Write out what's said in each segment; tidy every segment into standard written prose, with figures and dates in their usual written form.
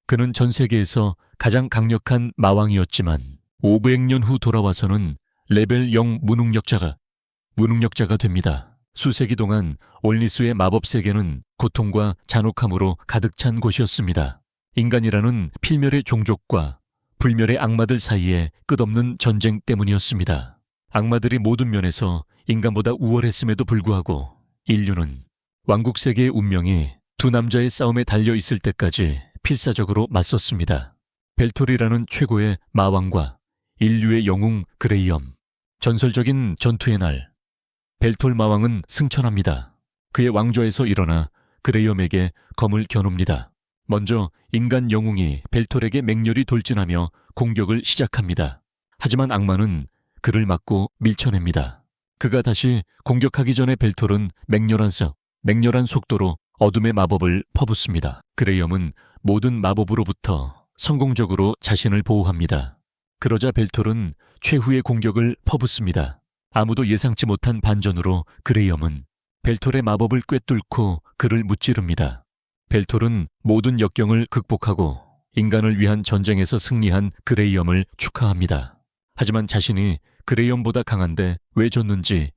그는 전 세계에서 가장 강력한 마왕이었지만 500년 후 돌아와서는 레벨 0 무능력자가 됩니다. 수세기 동안 올니스의 마법 세계는 고통과 잔혹함으로 가득 찬 곳이었습니다. 인간이라는 필멸의 종족과 불멸의 악마들 사이에 끝없는 전쟁 때문이었습니다. 악마들이 모든 면에서 인간보다 우월했음에도 불구하고 인류는 왕국 세계의 운명이 두 남자의 싸움에 달려 있을 때까지 필사적으로 맞섰습니다. 벨토리라는 최고의 마왕과 인류의 영웅 그레이엄. 전설적인 전투의 날, 벨톨 마왕은 승천합니다. 그의 왕좌에서 일어나 그레이엄에게 검을 겨눕니다. 먼저 인간 영웅이 벨톨에게 맹렬히 돌진하며 공격을 시작합니다. 하지만 악마는 그를 막고 밀쳐냅니다. 그가 다시 공격하기 전에 벨톨은 맹렬한 속도로 어둠의 마법을 퍼붓습니다. 그레이엄은 모든 마법으로부터 성공적으로 자신을 보호합니다. 그러자 벨톨은 최후의 공격을 퍼붓습니다. 아무도 예상치 못한 반전으로 그레이엄은 벨톨의 마법을 꿰뚫고 그를 무찌릅니다. 벨톨은 모든 역경을 극복하고 인간을 위한 전쟁에서 승리한 그레이엄을 축하합니다. 하지만 자신이 그레이엄보다 강한데 왜 졌는지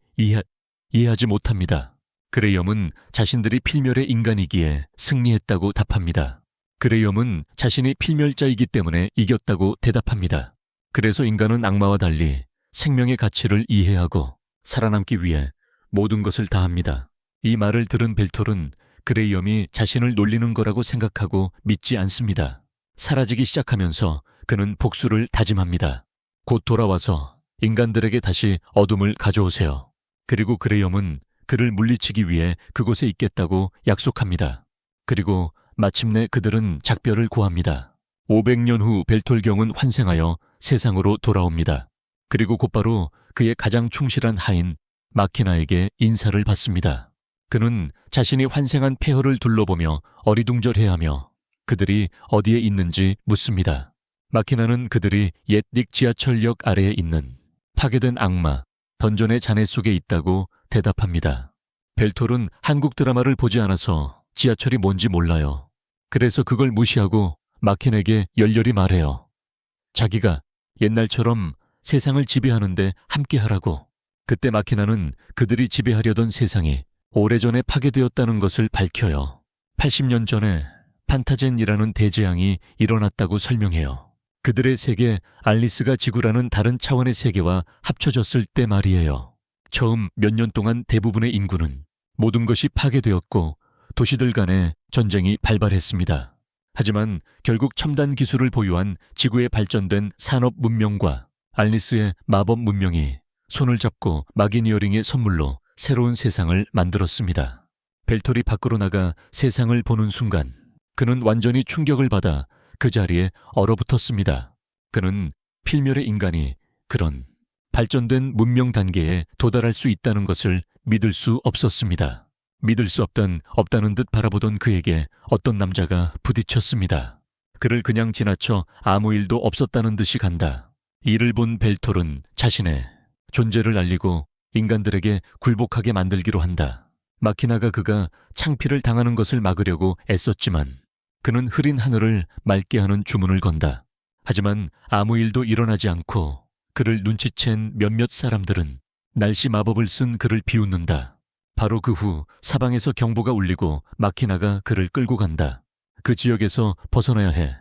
이해하지 못합니다. 그레이엄은 자신들이 필멸의 인간이기에 승리했다고 답합니다. 그레이엄은 자신이 필멸자이기 때문에 이겼다고 대답합니다. 그래서 인간은 악마와 달리 생명의 가치를 이해하고 살아남기 위해 모든 것을 다합니다. 이 말을 들은 벨톨은 그레이엄이 자신을 놀리는 거라고 생각하고 믿지 않습니다. 사라지기 시작하면서 그는 복수를 다짐합니다. 곧 돌아와서 인간들에게 다시 어둠을 가져오세요. 그리고 그레이엄은 그를 물리치기 위해 그곳에 있겠다고 약속합니다. 그리고 마침내 그들은 작별을 구합니다. 500년 후 벨톨경은 환생하여 세상으로 돌아옵니다. 그리고 곧바로 그의 가장 충실한 하인 마키나에게 인사를 받습니다. 그는 자신이 환생한 폐허를 둘러보며 어리둥절해하며 그들이 어디에 있는지 묻습니다. 마키나는 그들이 옛 닉 지하철역 아래에 있는 파괴된 악마 던전의 잔해 속에 있다고 대답합니다. 벨톨은 한국 드라마를 보지 않아서 지하철이 뭔지 몰라요. 그래서 그걸 무시하고 마키나에게 열렬히 말해요. 자기가 옛날처럼 세상을 지배하는데 함께하라고. 그때 마키나는 그들이 지배하려던 세상이 오래전에 파괴되었다는 것을 밝혀요. 80년 전에 판타젠이라는 대재앙이 일어났다고 설명해요. 그들의 세계 알리스가 지구라는 다른 차원의 세계와 합쳐졌을 때 말이에요. 처음 몇 년 동안 대부분의 인구는 모든 것이 파괴되었고 도시들 간의 전쟁이 발발했습니다. 하지만 결국 첨단 기술을 보유한 지구의 발전된 산업 문명과 알리스의 마법 문명이 손을 잡고 마기니어링의 선물로 새로운 세상을 만들었습니다. 벨톨이 밖으로 나가 세상을 보는 순간 그는 완전히 충격을 받아 그 자리에 얼어붙었습니다. 그는 필멸의 인간이 그런 발전된 문명 단계에 도달할 수 있다는 것을 믿을 수 없었습니다. 믿을 수 없다는 듯 바라보던 그에게 어떤 남자가 부딪혔습니다. 그를 그냥 지나쳐 아무 일도 없었다는 듯이 간다. 이를 본 벨톨은 자신의 존재를 알리고 인간들에게 굴복하게 만들기로 한다. 마키나가 그가 창피를 당하는 것을 막으려고 애썼지만 그는 흐린 하늘을 맑게 하는 주문을 건다. 하지만 아무 일도 일어나지 않고 그를 눈치챈 몇몇 사람들은 날씨 마법을 쓴 그를 비웃는다. 바로 그 후 사방에서 경보가 울리고 마키나가 그를 끌고 간다. 그 지역에서 벗어나야 해.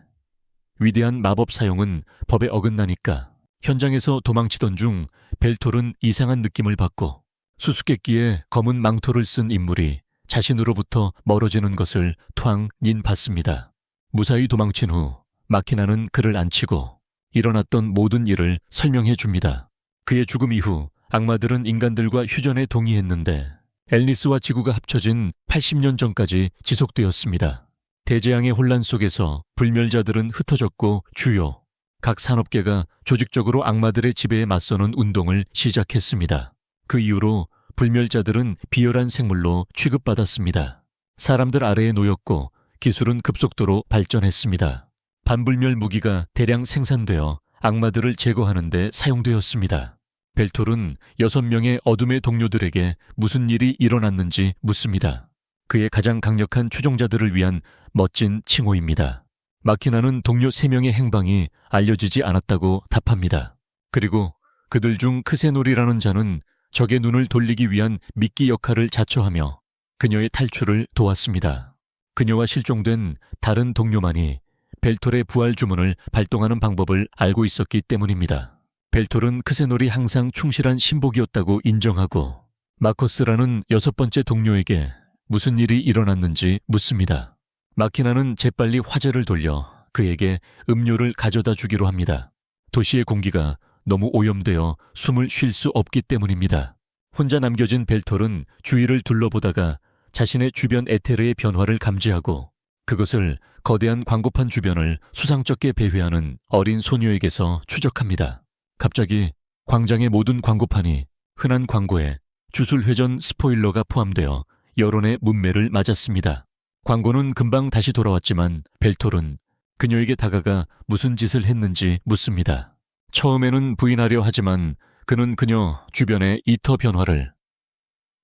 위대한 마법 사용은 법에 어긋나니까. 현장에서 도망치던 중 벨톨은 이상한 느낌을 받고 수수께끼에 검은 망토를 쓴 인물이 자신으로부터 멀어지는 것을 토항닌 봤습니다. 무사히 도망친 후 마키나는 그를 안치고 일어났던 모든 일을 설명해 줍니다. 그의 죽음 이후 악마들은 인간들과 휴전에 동의했는데 앨리스와 지구가 합쳐진 80년 전까지 지속되었습니다. 대재앙의 혼란 속에서 불멸자들은 흩어졌고 주요 각 산업계가 조직적으로 악마들의 지배에 맞서는 운동을 시작했습니다. 그 이후로 불멸자들은 비열한 생물로 취급받았습니다. 사람들 아래에 놓였고 기술은 급속도로 발전했습니다. 반불멸 무기가 대량 생산되어 악마들을 제거하는 데 사용되었습니다. 벨톨은 6명의 어둠의 동료들에게 무슨 일이 일어났는지 묻습니다. 그의 가장 강력한 추종자들을 위한 멋진 칭호입니다. 마키나는 동료 3명의 행방이 알려지지 않았다고 답합니다. 그리고 그들 중 크세놀이라는 자는 적의 눈을 돌리기 위한 미끼 역할을 자처하며 그녀의 탈출을 도왔습니다. 그녀와 실종된 다른 동료만이 벨톨의 부활 주문을 발동하는 방법을 알고 있었기 때문입니다. 벨톨은 크세놀이 항상 충실한 신복이었다고 인정하고 마커스라는 6번째 동료에게 무슨 일이 일어났는지 묻습니다. 마키나는 재빨리 화제를 돌려 그에게 음료를 가져다 주기로 합니다. 도시의 공기가 너무 오염되어 숨을 쉴 수 없기 때문입니다. 혼자 남겨진 벨톨은 주위를 둘러보다가 자신의 주변 에테르의 변화를 감지하고 그것을 거대한 광고판 주변을 수상쩍게 배회하는 어린 소녀에게서 추적합니다. 갑자기 광장의 모든 광고판이 흔한 광고에 주술회전 스포일러가 포함되어 여론의 문매를 맞았습니다. 광고는 금방 다시 돌아왔지만 벨톨은 그녀에게 다가가 무슨 짓을 했는지 묻습니다. 처음에는 부인하려 하지만 그는 그녀 주변의 이터 변화를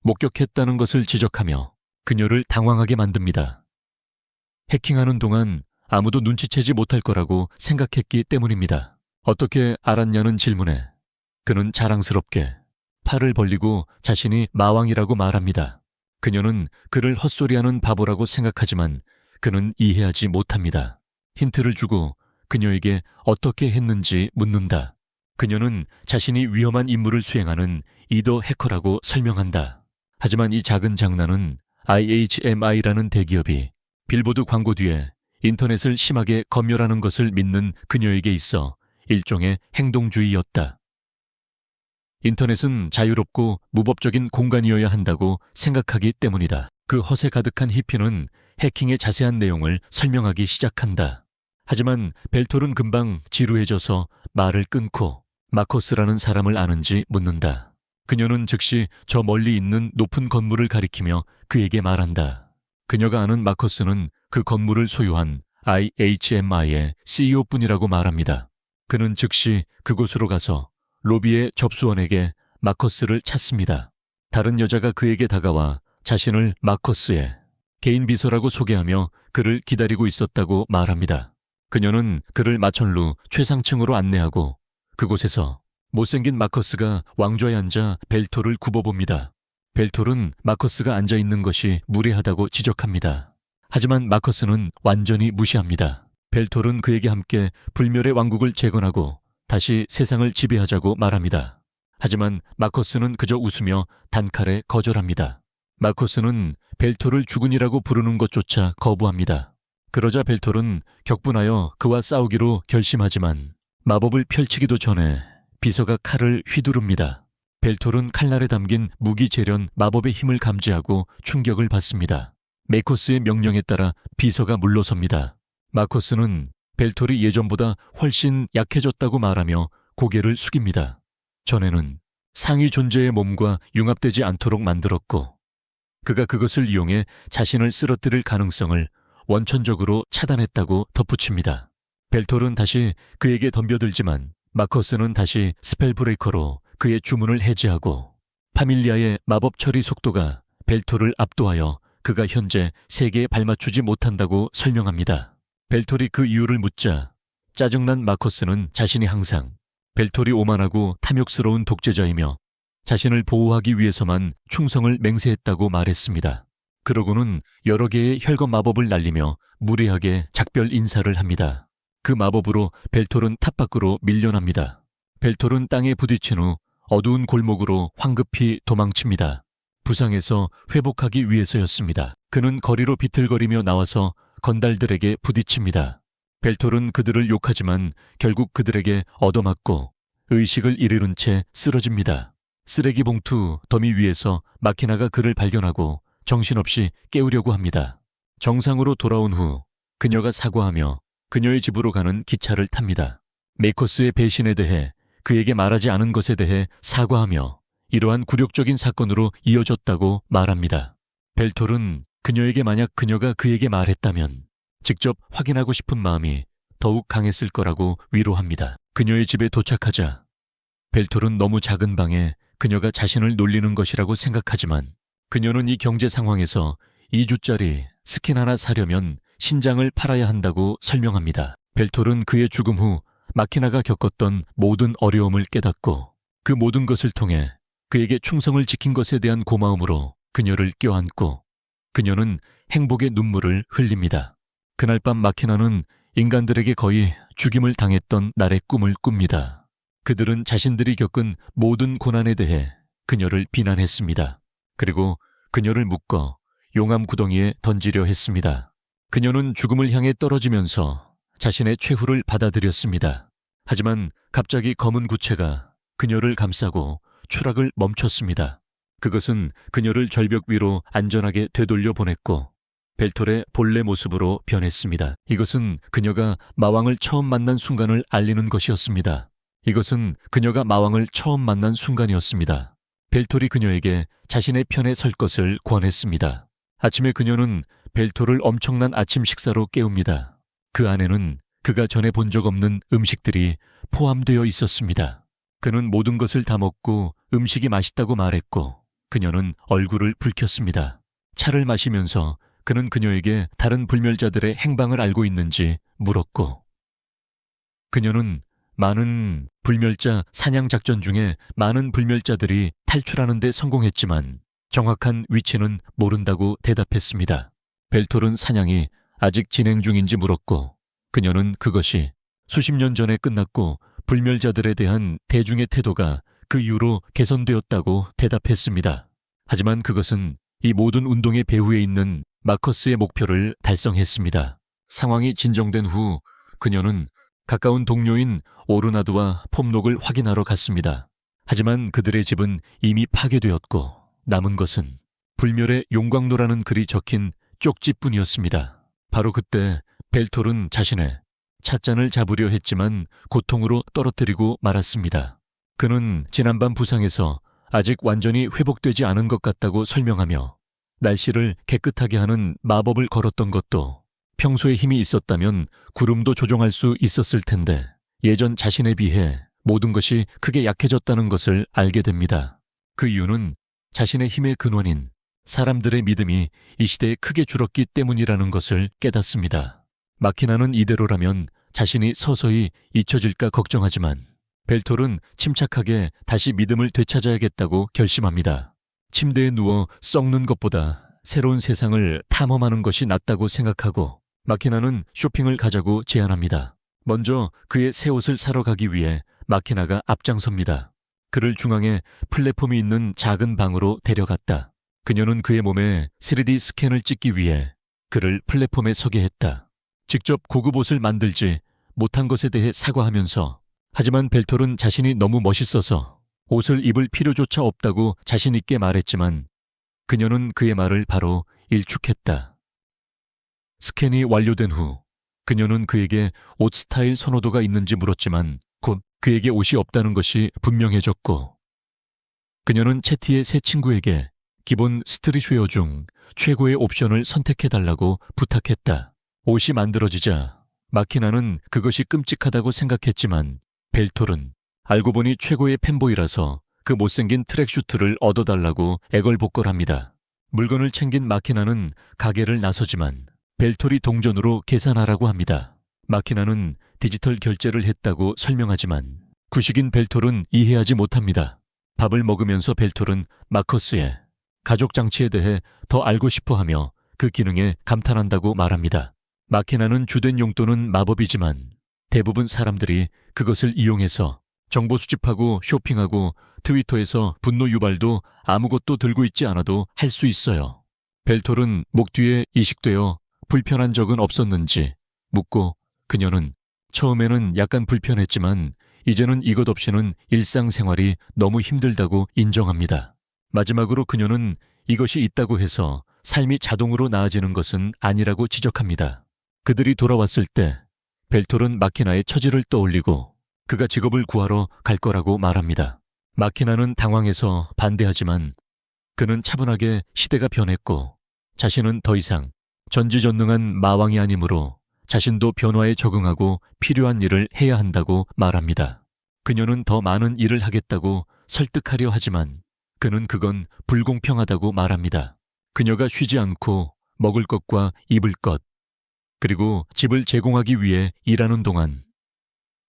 목격했다는 것을 지적하며 그녀를 당황하게 만듭니다. 해킹하는 동안 아무도 눈치채지 못할 거라고 생각했기 때문입니다. 어떻게 알았냐는 질문에 그는 자랑스럽게 팔을 벌리고 자신이 마왕이라고 말합니다. 그녀는 그를 헛소리하는 바보라고 생각하지만 그는 이해하지 못합니다. 힌트를 주고 그녀에게 어떻게 했는지 묻는다. 그녀는 자신이 위험한 임무를 수행하는 이더 해커라고 설명한다. 하지만 이 작은 장난은 IHMI라는 대기업이 빌보드 광고 뒤에 인터넷을 심하게 검열하는 것을 믿는 그녀에게 있어 일종의 행동주의였다. 인터넷은 자유롭고 무법적인 공간이어야 한다고 생각하기 때문이다. 그 허세 가득한 히피는 해킹의 자세한 내용을 설명하기 시작한다. 하지만 벨톨은 금방 지루해져서 말을 끊고 마커스라는 사람을 아는지 묻는다. 그녀는 즉시 저 멀리 있는 높은 건물을 가리키며 그에게 말한다. 그녀가 아는 마커스는 그 건물을 소유한 IHMI의 CEO뿐이라고 말합니다. 그는 즉시 그곳으로 가서 로비의 접수원에게 마커스를 찾습니다. 다른 여자가 그에게 다가와 자신을 마커스의 개인 비서라고 소개하며 그를 기다리고 있었다고 말합니다. 그녀는 그를 마천루 최상층으로 안내하고 그곳에서 못생긴 마커스가 왕좌에 앉아 벨톨을 굽어봅니다. 벨톨은 마커스가 앉아있는 것이 무례하다고 지적합니다. 하지만 마커스는 완전히 무시합니다. 벨톨은 그에게 함께 불멸의 왕국을 재건하고 다시 세상을 지배하자고 말합니다. 하지만 마커스는 그저 웃으며 단칼에 거절합니다. 마커스는 벨톨을 주군이라고 부르는 것조차 거부합니다. 그러자 벨톨은 격분하여 그와 싸우기로 결심하지만 마법을 펼치기도 전에 비서가 칼을 휘두릅니다. 벨톨은 칼날에 담긴 무기재련 마법의 힘을 감지하고 충격을 받습니다. 메코스의 명령에 따라 비서가 물러섭니다. 마커스는 벨톨이 예전보다 훨씬 약해졌다고 말하며 고개를 숙입니다. 전에는 상위 존재의 몸과 융합되지 않도록 만들었고 그가 그것을 이용해 자신을 쓰러뜨릴 가능성을 원천적으로 차단했다고 덧붙입니다. 벨톨은 다시 그에게 덤벼들지만 마커스는 다시 스펠 브레이커로 그의 주문을 해제하고 파밀리아의 마법 처리 속도가 벨톨을 압도하여 그가 현재 세계에 발맞추지 못한다고 설명합니다. 벨톨이 그 이유를 묻자 짜증난 마커스는 자신이 항상 벨톨이 오만하고 탐욕스러운 독재자이며 자신을 보호하기 위해서만 충성을 맹세했다고 말했습니다. 그러고는 여러 개의 혈거 마법을 날리며 무례하게 작별 인사를 합니다. 그 마법으로 벨톨은 탑 밖으로 밀려납니다. 벨톨은 땅에 부딪힌 후 어두운 골목으로 황급히 도망칩니다. 부상에서 회복하기 위해서였습니다. 그는 거리로 비틀거리며 나와서 건달들에게 부딪힙니다. 벨톨은 그들을 욕하지만 결국 그들에게 얻어맞고 의식을 잃은 채 쓰러집니다. 쓰레기 봉투 더미 위에서 마키나가 그를 발견하고 정신없이 깨우려고 합니다. 정상으로 돌아온 후 그녀가 사과하며 그녀의 집으로 가는 기차를 탑니다. 메코스의 배신에 대해 그에게 말하지 않은 것에 대해 사과하며 이러한 굴욕적인 사건으로 이어졌다고 말합니다. 벨톨은 그녀에게 만약 그녀가 그에게 말했다면 직접 확인하고 싶은 마음이 더욱 강했을 거라고 위로합니다. 그녀의 집에 도착하자 벨톨은 너무 작은 방에 그녀가 자신을 놀리는 것이라고 생각하지만 그녀는 이 경제 상황에서 2주짜리 스킨 하나 사려면 신장을 팔아야 한다고 설명합니다. 벨톨은 그의 죽음 후 마키나가 겪었던 모든 어려움을 깨닫고 그 모든 것을 통해 그에게 충성을 지킨 것에 대한 고마움으로 그녀를 껴안고 그녀는 행복의 눈물을 흘립니다. 그날 밤 마키나는 인간들에게 거의 죽임을 당했던 날의 꿈을 꿉니다. 그들은 자신들이 겪은 모든 고난에 대해 그녀를 비난했습니다. 그리고 그녀를 묶어 용암 구덩이에 던지려 했습니다. 그녀는 죽음을 향해 떨어지면서 자신의 최후를 받아들였습니다. 하지만 갑자기 검은 구체가 그녀를 감싸고 추락을 멈췄습니다. 그것은 그녀를 절벽 위로 안전하게 되돌려 보냈고 벨톨의 본래 모습으로 변했습니다. 이것은 그녀가 마왕을 처음 만난 순간을 알리는 것이었습니다. 이것은 그녀가 마왕을 처음 만난 순간이었습니다. 벨톨이 그녀에게 자신의 편에 설 것을 권했습니다. 아침에 그녀는 벨톨을 엄청난 아침 식사로 깨웁니다. 그 안에는 그가 전에 본 적 없는 음식들이 포함되어 있었습니다. 그는 모든 것을 다 먹고 음식이 맛있다고 말했고 그녀는 얼굴을 붉혔습니다. 차를 마시면서 그는 그녀에게 다른 불멸자들의 행방을 알고 있는지 물었고 그녀는 많은 불멸자 사냥 작전 중에 많은 불멸자들이 탈출하는 데 성공했지만 정확한 위치는 모른다고 대답했습니다. 벨톨은 사냥이 아직 진행 중인지 물었고 그녀는 그것이 수십 년 전에 끝났고 불멸자들에 대한 대중의 태도가 그 이후로 개선되었다고 대답했습니다. 하지만 그것은 이 모든 운동의 배후에 있는 마커스의 목표를 달성했습니다. 상황이 진정된 후 그녀는 가까운 동료인 오르나드와 폼록을 확인하러 갔습니다. 하지만 그들의 집은 이미 파괴되었고 남은 것은 불멸의 용광로라는 글이 적힌 쪽지뿐이었습니다. 바로 그때 벨톨은 자신의 찻잔을 잡으려 했지만 고통으로 떨어뜨리고 말았습니다. 그는 지난밤 부상에서 아직 완전히 회복되지 않은 것 같다고 설명하며 날씨를 깨끗하게 하는 마법을 걸었던 것도 평소에 힘이 있었다면 구름도 조종할 수 있었을 텐데 예전 자신에 비해 모든 것이 크게 약해졌다는 것을 알게 됩니다. 그 이유는 자신의 힘의 근원인 사람들의 믿음이 이 시대에 크게 줄었기 때문이라는 것을 깨닫습니다. 마키나는 이대로라면 자신이 서서히 잊혀질까 걱정하지만 벨톨은 침착하게 다시 믿음을 되찾아야겠다고 결심합니다. 침대에 누워 썩는 것보다 새로운 세상을 탐험하는 것이 낫다고 생각하고 마키나는 쇼핑을 가자고 제안합니다. 먼저 그의 새 옷을 사러 가기 위해 마키나가 앞장섭니다. 그를 중앙에 플랫폼이 있는 작은 방으로 데려갔다. 그녀는 그의 몸에 3D 스캔을 찍기 위해 그를 플랫폼에 서게 했다. 직접 고급 옷을 만들지 못한 것에 대해 사과하면서 하지만 벨톨은 자신이 너무 멋있어서 옷을 입을 필요조차 없다고 자신 있게 말했지만 그녀는 그의 말을 바로 일축했다. 스캔이 완료된 후 그녀는 그에게 옷 스타일 선호도가 있는지 물었지만 곧 그에게 옷이 없다는 것이 분명해졌고 그녀는 채티의 새 친구에게 기본 스트릿웨어 중 최고의 옵션을 선택해달라고 부탁했다. 옷이 만들어지자 마키나는 그것이 끔찍하다고 생각했지만 벨톨은 알고 보니 최고의 팬보이라서 그 못생긴 트랙슈트를 얻어달라고 애걸복걸합니다. 물건을 챙긴 마키나는 가게를 나서지만 벨톨이 동전으로 계산하라고 합니다. 마키나는 디지털 결제를 했다고 설명하지만 구식인 벨톨은 이해하지 못합니다. 밥을 먹으면서 벨톨은 마커스의 가족 장치에 대해 더 알고 싶어하며 그 기능에 감탄한다고 말합니다. 마키나는 주된 용도는 마법이지만 대부분 사람들이 그것을 이용해서 정보 수집하고 쇼핑하고 트위터에서 분노 유발도 아무것도 들고 있지 않아도 할 수 있어요. 벨톨은 목 뒤에 이식되어 불편한 적은 없었는지 묻고 그녀는 처음에는 약간 불편했지만 이제는 이것 없이는 일상생활이 너무 힘들다고 인정합니다. 마지막으로 그녀는 이것이 있다고 해서 삶이 자동으로 나아지는 것은 아니라고 지적합니다. 그들이 돌아왔을 때 벨톨은 마키나의 처지를 떠올리고 그가 직업을 구하러 갈 거라고 말합니다. 마키나는 당황해서 반대하지만 그는 차분하게 시대가 변했고 자신은 더 이상 전지전능한 마왕이 아니므로 자신도 변화에 적응하고 필요한 일을 해야 한다고 말합니다. 그녀는 더 많은 일을 하겠다고 설득하려 하지만 그는 그건 불공평하다고 말합니다. 그녀가 쉬지 않고 먹을 것과 입을 것, 그리고 집을 제공하기 위해 일하는 동안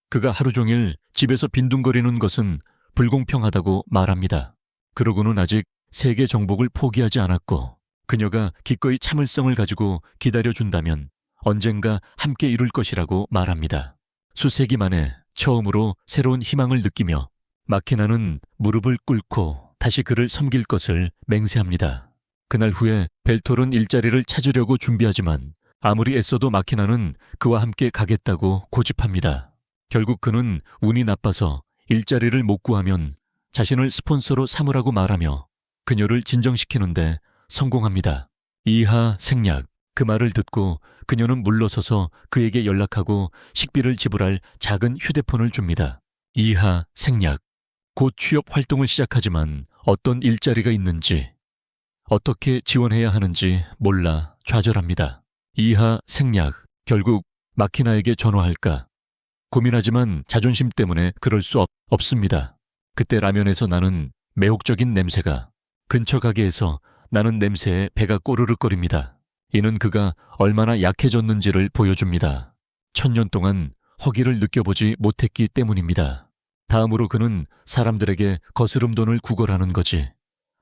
그가 하루 종일 집에서 빈둥거리는 것은 불공평하다고 말합니다. 그러고는 아직 세계 정복을 포기하지 않았고 그녀가 기꺼이 참을성을 가지고 기다려준다면 언젠가 함께 이룰 것이라고 말합니다. 수세기 만에 처음으로 새로운 희망을 느끼며 마키나는 무릎을 꿇고 다시 그를 섬길 것을 맹세합니다. 그날 후에 벨톨은 일자리를 찾으려고 준비하지만 아무리 애써도 마키나는 그와 함께 가겠다고 고집합니다. 결국 그는 운이 나빠서 일자리를 못 구하면 자신을 스폰서로 삼으라고 말하며 그녀를 진정시키는데 성공합니다. 이하 생략. 그 말을 듣고 그녀는 물러서서 그에게 연락하고 식비를 지불할 작은 휴대폰을 줍니다. 이하 생략. 곧 취업 활동을 시작하지만 어떤 일자리가 있는지, 어떻게 지원해야 하는지 몰라 좌절합니다. 이하 생략. 결국 마키나에게 전화할까? 고민하지만 자존심 때문에 그럴 수 없습니다. 그때 라면에서 나는 매혹적인 냄새가 근처 가게에서 나는 냄새에 배가 꼬르륵거립니다. 이는 그가 얼마나 약해졌는지를 보여줍니다. 1000년 동안 허기를 느껴보지 못했기 때문입니다. 다음으로 그는 사람들에게 거스름돈을 구걸하는 거지.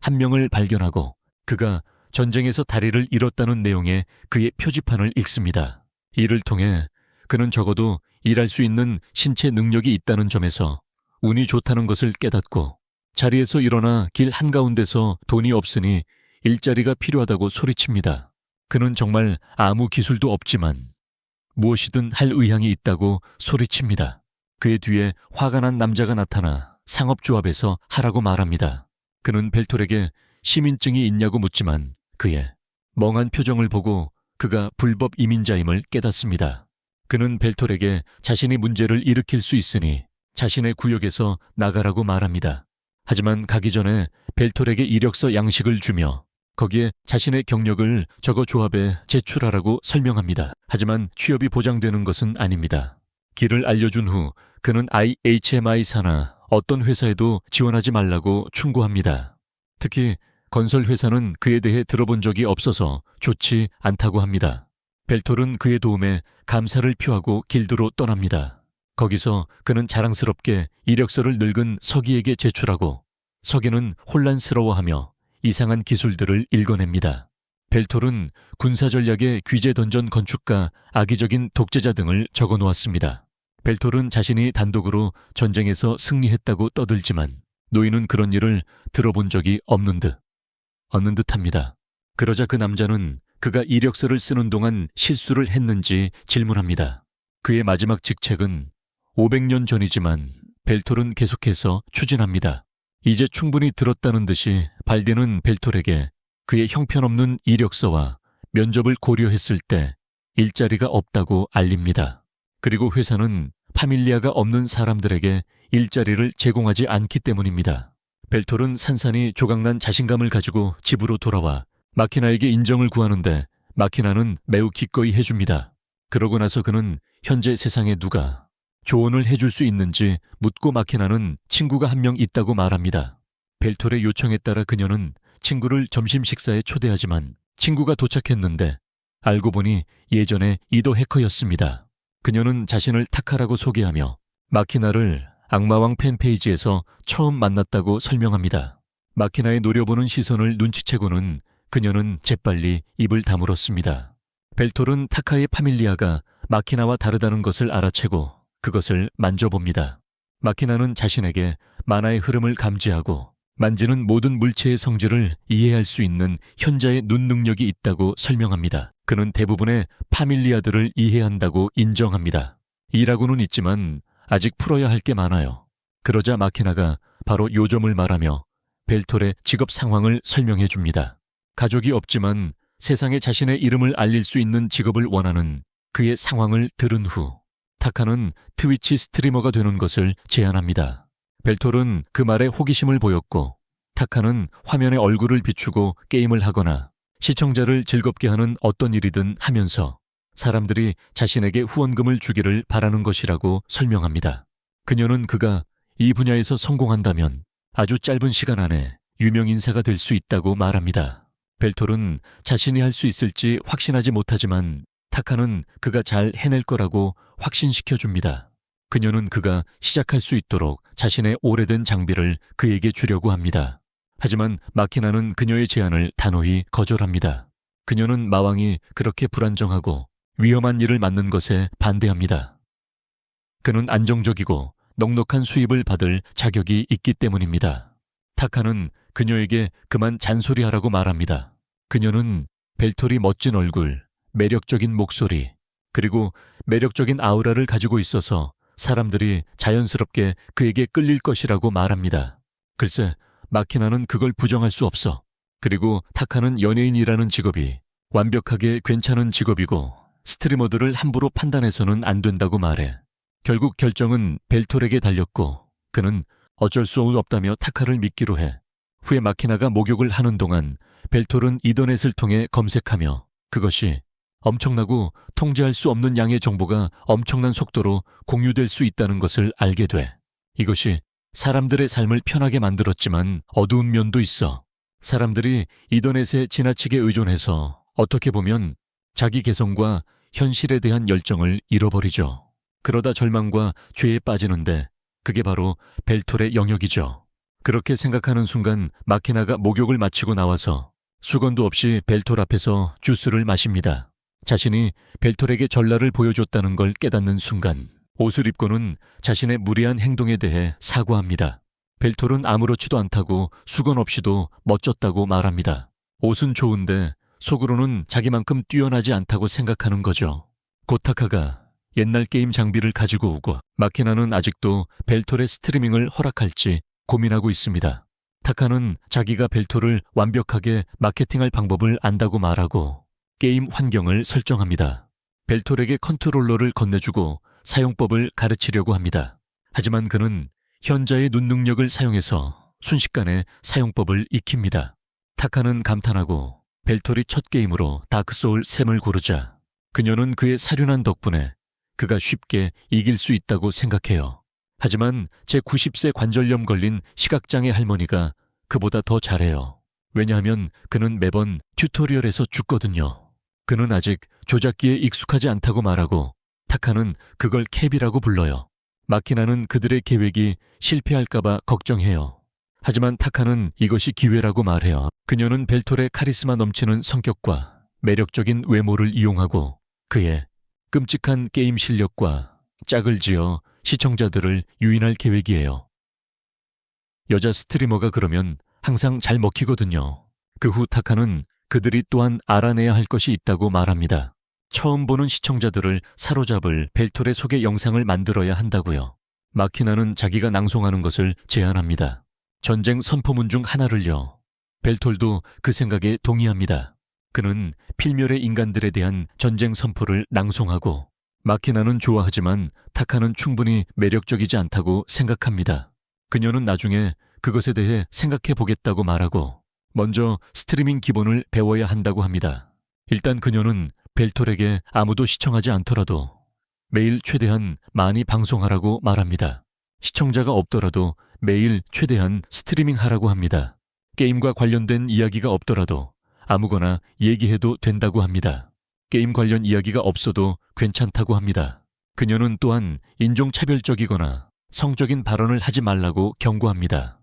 한 명을 발견하고 그가 전쟁에서 다리를 잃었다는 내용의 그의 표지판을 읽습니다. 이를 통해 그는 적어도 일할 수 있는 신체 능력이 있다는 점에서 운이 좋다는 것을 깨닫고 자리에서 일어나 길 한가운데서 돈이 없으니 일자리가 필요하다고 소리칩니다. 그는 정말 아무 기술도 없지만 무엇이든 할 의향이 있다고 소리칩니다. 그의 뒤에 화가 난 남자가 나타나 상업조합에서 하라고 말합니다. 그는 벨톨에게 시민증이 있냐고 묻지만 그의 멍한 표정을 보고 그가 불법 이민자임을 깨닫습니다. 그는 벨톨에게 자신이 문제를 일으킬 수 있으니 자신의 구역에서 나가라고 말합니다. 하지만 가기 전에 벨톨에게 이력서 양식을 주며 거기에 자신의 경력을 적어 조합에 제출하라고 설명합니다. 하지만 취업이 보장되는 것은 아닙니다. 길을 알려준 후 그는 IHMI사나 어떤 회사에도 지원하지 말라고 충고합니다. 특히 건설회사는 그에 대해 들어본 적이 없어서 좋지 않다고 합니다. 벨톨은 그의 도움에 감사를 표하고 길드로 떠납니다. 거기서 그는 자랑스럽게 이력서를 늙은 서기에게 제출하고 서기는 혼란스러워하며 이상한 기술들을 읽어냅니다. 벨톨은 군사전략의 귀재 던전 건축가, 악의적인 독재자 등을 적어놓았습니다. 벨톨은 자신이 단독으로 전쟁에서 승리했다고 떠들지만 노인은 그런 일을 들어본 적이 없는 듯합니다. 그러자 그 남자는 그가 이력서를 쓰는 동안 실수를 했는지 질문합니다. 그의 마지막 직책은 500년 전이지만 벨톨은 계속해서 추진합니다. 이제 충분히 들었다는 듯이 발디는 벨톨에게 그의 형편없는 이력서와 면접을 고려했을 때 일자리가 없다고 알립니다. 그리고 회사는 파밀리아가 없는 사람들에게 일자리를 제공하지 않기 때문입니다. 벨톨은 산산이 조각난 자신감을 가지고 집으로 돌아와 마키나에게 인정을 구하는데 마키나는 매우 기꺼이 해줍니다. 그러고 나서 그는 현재 세상에 누가 조언을 해줄 수 있는지 묻고 마키나는 친구가 한 명 있다고 말합니다. 벨톨의 요청에 따라 그녀는 친구를 점심 식사에 초대하지만 친구가 도착했는데 알고 보니 예전에 이도 해커였습니다. 그녀는 자신을 타카라고 소개하며 마키나를 악마왕 팬페이지에서 처음 만났다고 설명합니다. 마키나의 노려보는 시선을 눈치채고는 그녀는 재빨리 입을 다물었습니다. 벨톨은 타카의 파밀리아가 마키나와 다르다는 것을 알아채고 그것을 만져봅니다. 마키나는 자신에게 만화의 흐름을 감지하고 만지는 모든 물체의 성질을 이해할 수 있는 현자의 눈 능력이 있다고 설명합니다. 그는 대부분의 파밀리아들을 이해한다고 인정합니다. 이라고는 있지만 아직 풀어야 할 게 많아요. 그러자 마키나가 바로 요점을 말하며 벨톨의 직업 상황을 설명해 줍니다. 가족이 없지만 세상에 자신의 이름을 알릴 수 있는 직업을 원하는 그의 상황을 들은 후 타카는 트위치 스트리머가 되는 것을 제안합니다. 벨톨은 그 말에 호기심을 보였고 타카는 화면에 얼굴을 비추고 게임을 하거나 시청자를 즐겁게 하는 어떤 일이든 하면서 사람들이 자신에게 후원금을 주기를 바라는 것이라고 설명합니다. 그녀는 그가 이 분야에서 성공한다면 아주 짧은 시간 안에 유명 인사가 될 수 있다고 말합니다. 벨톨은 자신이 할 수 있을지 확신하지 못하지만 타카는 그가 잘 해낼 거라고 확신시켜줍니다. 그녀는 그가 시작할 수 있도록 자신의 오래된 장비를 그에게 주려고 합니다. 하지만 마키나는 그녀의 제안을 단호히 거절합니다. 그녀는 마왕이 그렇게 불안정하고 위험한 일을 맡는 것에 반대합니다. 그는 안정적이고 넉넉한 수입을 받을 자격이 있기 때문입니다. 타카는 그녀에게 그만 잔소리하라고 말합니다. 그녀는 벨톨이 멋진 얼굴, 매력적인 목소리, 그리고 매력적인 아우라를 가지고 있어서 사람들이 자연스럽게 그에게 끌릴 것이라고 말합니다. 글쎄, 마키나는 그걸 부정할 수 없어. 그리고 타카는 연예인이라는 직업이 완벽하게 괜찮은 직업이고 스트리머들을 함부로 판단해서는 안 된다고 말해. 결국 결정은 벨톨에게 달렸고 그는 어쩔 수 없다며 타카를 믿기로 해. 후에 마키나가 목욕을 하는 동안 벨톨은 이더넷을 통해 검색하며 그것이 엄청나고 통제할 수 없는 양의 정보가 엄청난 속도로 공유될 수 있다는 것을 알게 돼. 이것이 사람들의 삶을 편하게 만들었지만 어두운 면도 있어. 사람들이 이더넷에 지나치게 의존해서 어떻게 보면 자기 개성과 현실에 대한 열정을 잃어버리죠. 그러다 절망과 죄에 빠지는데 그게 바로 벨톨의 영역이죠. 그렇게 생각하는 순간 마키나가 목욕을 마치고 나와서 수건도 없이 벨톨 앞에서 주스를 마십니다. 자신이 벨톨에게 전라를 보여줬다는 걸 깨닫는 순간 옷을 입고는 자신의 무례한 행동에 대해 사과합니다. 벨톨은 아무렇지도 않다고 수건 없이도 멋졌다고 말합니다. 옷은 좋은데 속으로는 자기만큼 뛰어나지 않다고 생각하는 거죠. 곧 타카가 옛날 게임 장비를 가지고 오고 마키나는 아직도 벨톨의 스트리밍을 허락할지 고민하고 있습니다. 타카는 자기가 벨톨을 완벽하게 마케팅할 방법을 안다고 말하고 게임 환경을 설정합니다. 벨톨에게 컨트롤러를 건네주고 사용법을 가르치려고 합니다. 하지만 그는 현자의 눈 능력을 사용해서 순식간에 사용법을 익힙니다. 타카는 감탄하고 벨톨이 첫 게임으로 다크소울 3을 고르자 그녀는 그의 사륜한 덕분에 그가 쉽게 이길 수 있다고 생각해요. 하지만 제90세 관절염 걸린 시각장애 할머니가 그보다 더 잘해요. 왜냐하면 그는 매번 튜토리얼에서 죽거든요. 그는 아직 조작기에 익숙하지 않다고 말하고 타카는 그걸 캡이라고 불러요. 마키나는 그들의 계획이 실패할까봐 걱정해요. 하지만 타카는 이것이 기회라고 말해요. 그녀는 벨톨의 카리스마 넘치는 성격과 매력적인 외모를 이용하고 그의 끔찍한 게임 실력과 짝을 지어 시청자들을 유인할 계획이에요. 여자 스트리머가 그러면 항상 잘 먹히거든요. 그 후 타카는 그들이 또한 알아내야 할 것이 있다고 말합니다. 처음 보는 시청자들을 사로잡을 벨톨의 소개 영상을 만들어야 한다고요. 마키나는 자기가 낭송하는 것을 제안합니다. 전쟁 선포문 중 하나를요. 벨톨도 그 생각에 동의합니다. 그는 필멸의 인간들에 대한 전쟁 선포를 낭송하고 마키나는 좋아하지만 타카는 충분히 매력적이지 않다고 생각합니다. 그녀는 나중에 그것에 대해 생각해 보겠다고 말하고 먼저 스트리밍 기본을 배워야 한다고 합니다. 일단 그녀는 벨톨에게 아무도 시청하지 않더라도 매일 최대한 많이 방송하라고 말합니다. 시청자가 없더라도 매일 최대한 스트리밍 하라고 합니다. 게임과 관련된 이야기가 없더라도 아무거나 얘기해도 된다고 합니다. 게임 관련 이야기가 없어도 괜찮다고 합니다. 그녀는 또한 인종차별적이거나 성적인 발언을 하지 말라고 경고합니다.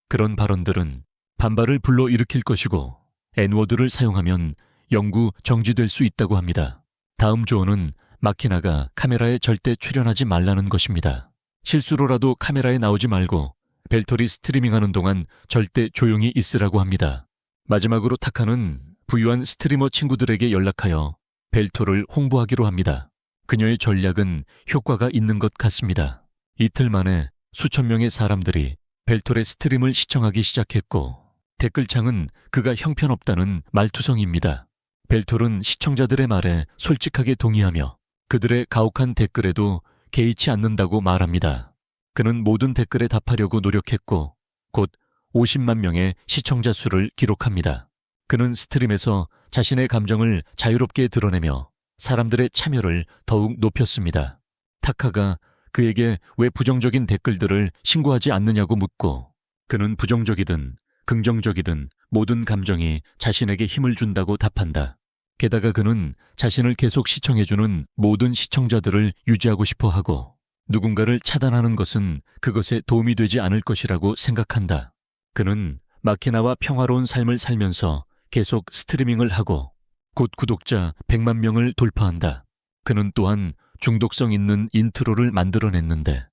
그런 발언들은 반발을 불러일으킬 것이고 N워드를 사용하면 영구 정지될 수 있다고 합니다. 다음 조언은 마키나가 카메라에 절대 출연하지 말라는 것입니다. 실수로라도 카메라에 나오지 말고 벨톨이 스트리밍하는 동안 절대 조용히 있으라고 합니다. 마지막으로 타카는 부유한 스트리머 친구들에게 연락하여 벨톨을 홍보하기로 합니다. 그녀의 전략은 효과가 있는 것 같습니다. 이틀 만에 수천 명의 사람들이 벨톨의 스트림을 시청하기 시작했고 댓글창은 그가 형편없다는 말투성입니다. 벨톨은 시청자들의 말에 솔직하게 동의하며 그들의 가혹한 댓글에도 개의치 않는다고 말합니다. 그는 모든 댓글에 답하려고 노력했고 곧 50만 명의 시청자 수를 기록합니다. 그는 스트림에서 자신의 감정을 자유롭게 드러내며 사람들의 참여를 더욱 높였습니다. 타카가 그에게 왜 부정적인 댓글들을 신고하지 않느냐고 묻고 그는 부정적이든 긍정적이든 모든 감정이 자신에게 힘을 준다고 답한다. 게다가 그는 자신을 계속 시청해주는 모든 시청자들을 유지하고 싶어 하고 누군가를 차단하는 것은 그것에 도움이 되지 않을 것이라고 생각한다. 그는 마키나와 평화로운 삶을 살면서 계속 스트리밍을 하고 곧 구독자 100만 명을 돌파한다. 그는 또한 중독성 있는 인트로를 만들어냈는데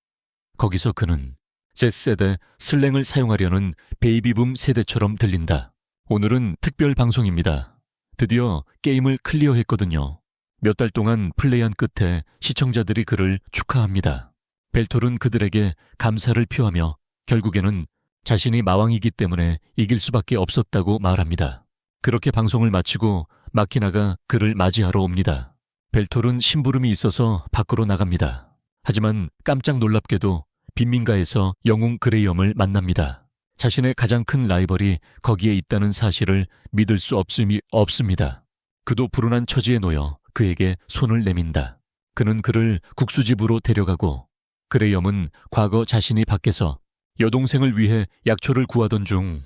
거기서 그는 Z세대 슬랭을 사용하려는 베이비붐 세대처럼 들린다. 오늘은 특별 방송입니다. 드디어 게임을 클리어했거든요. 몇 달 동안 플레이한 끝에 시청자들이 그를 축하합니다. 벨톨은 그들에게 감사를 표하며 결국에는 자신이 마왕이기 때문에 이길 수밖에 없었다고 말합니다. 그렇게 방송을 마치고 마키나가 그를 맞이하러 옵니다. 벨톨은 심부름이 있어서 밖으로 나갑니다. 하지만 깜짝 놀랍게도 빈민가에서 영웅 그레이엄을 만납니다. 자신의 가장 큰 라이벌이 거기에 있다는 사실을 믿을 수 없습니다. 그도 불운한 처지에 놓여 그에게 손을 내민다. 그는 그를 국수집으로 데려가고 그레이엄은 과거 자신이 밖에서 여동생을 위해 약초를 구하던 중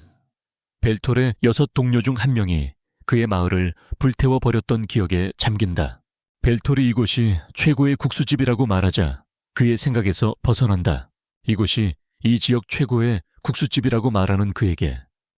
벨톨의 6 동료 중 한 명이 그의 마을을 불태워버렸던 기억에 잠긴다. 벨톨이 이곳이 최고의 국수집이라고 말하자 그의 생각에서 벗어난다. 이곳이 이 지역 최고의 국수집이라고 말하는 그에게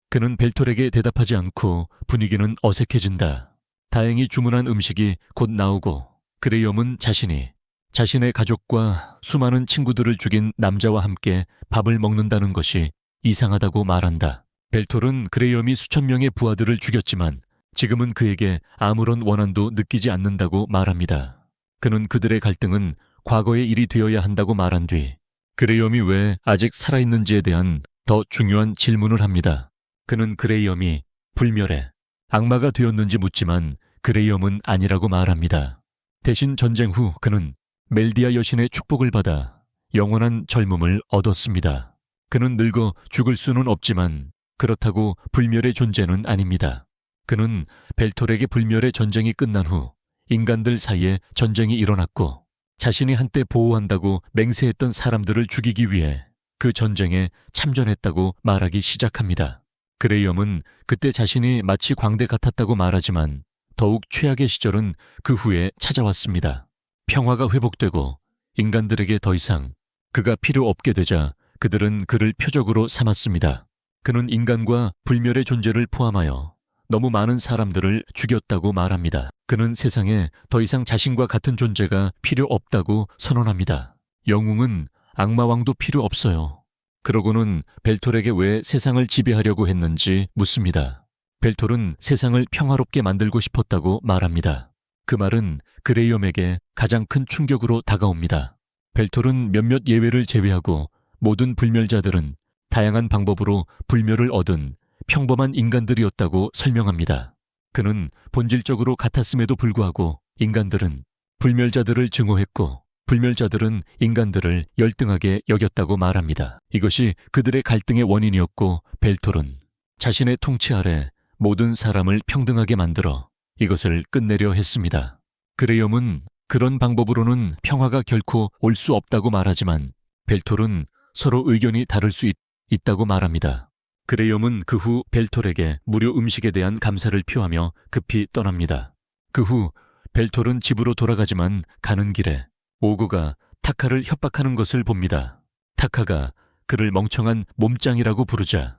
그는 벨톨에게 대답하지 않고 분위기는 어색해진다. 다행히 주문한 음식이 곧 나오고 그레이엄은 자신의 가족과 수많은 친구들을 죽인 남자와 함께 밥을 먹는다는 것이 이상하다고 말한다. 벨톨은 그레이엄이 수천 명의 부하들을 죽였지만 지금은 그에게 아무런 원한도 느끼지 않는다고 말합니다. 그는 그들의 갈등은 과거의 일이 되어야 한다고 말한 뒤 그레이엄이 왜 아직 살아있는지에 대한 더 중요한 질문을 합니다. 그는 그레이엄이 불멸의 악마가 되었는지 묻지만 그레이엄은 아니라고 말합니다. 대신 전쟁 후 그는 멜디아 여신의 축복을 받아 영원한 젊음을 얻었습니다. 그는 늙어 죽을 수는 없지만 그렇다고 불멸의 존재는 아닙니다. 그는 벨톨에게 불멸의 전쟁이 끝난 후 인간들 사이에 전쟁이 일어났고 자신이 한때 보호한다고 맹세했던 사람들을 죽이기 위해 그 전쟁에 참전했다고 말하기 시작합니다. 그레이엄은 그때 자신이 마치 광대 같았다고 말하지만 더욱 최악의 시절은 그 후에 찾아왔습니다. 평화가 회복되고 인간들에게 더 이상 그가 필요 없게 되자 그들은 그를 표적으로 삼았습니다. 그는 인간과 불멸의 존재를 포함하여 너무 많은 사람들을 죽였다고 말합니다. 그는 세상에 더 이상 자신과 같은 존재가 필요 없다고 선언합니다. 영웅은 악마왕도 필요 없어요. 그러고는 벨톨에게 왜 세상을 지배하려고 했는지 묻습니다. 벨톨은 세상을 평화롭게 만들고 싶었다고 말합니다. 그 말은 그레이엄에게 가장 큰 충격으로 다가옵니다. 벨톨은 몇몇 예외를 제외하고 모든 불멸자들은 다양한 방법으로 불멸을 얻은 평범한 인간들이었다고 설명합니다. 그는 본질적으로 같았음에도 불구하고 인간들은 불멸자들을 증오했고 불멸자들은 인간들을 열등하게 여겼다고 말합니다. 이것이 그들의 갈등의 원인이었고 벨톨은 자신의 통치 아래 모든 사람을 평등하게 만들어 이것을 끝내려 했습니다. 그레이엄은 그런 방법으로는 평화가 결코 올 수 없다고 말하지만 벨톨은 서로 의견이 다를 수 있다고 말합니다. 그레이엄은 그 후 벨톨에게 무료 음식에 대한 감사를 표하며 급히 떠납니다. 그 후 벨톨은 집으로 돌아가지만 가는 길에 오고가 타카를 협박하는 것을 봅니다. 타카가 그를 멍청한 몸짱이라고 부르자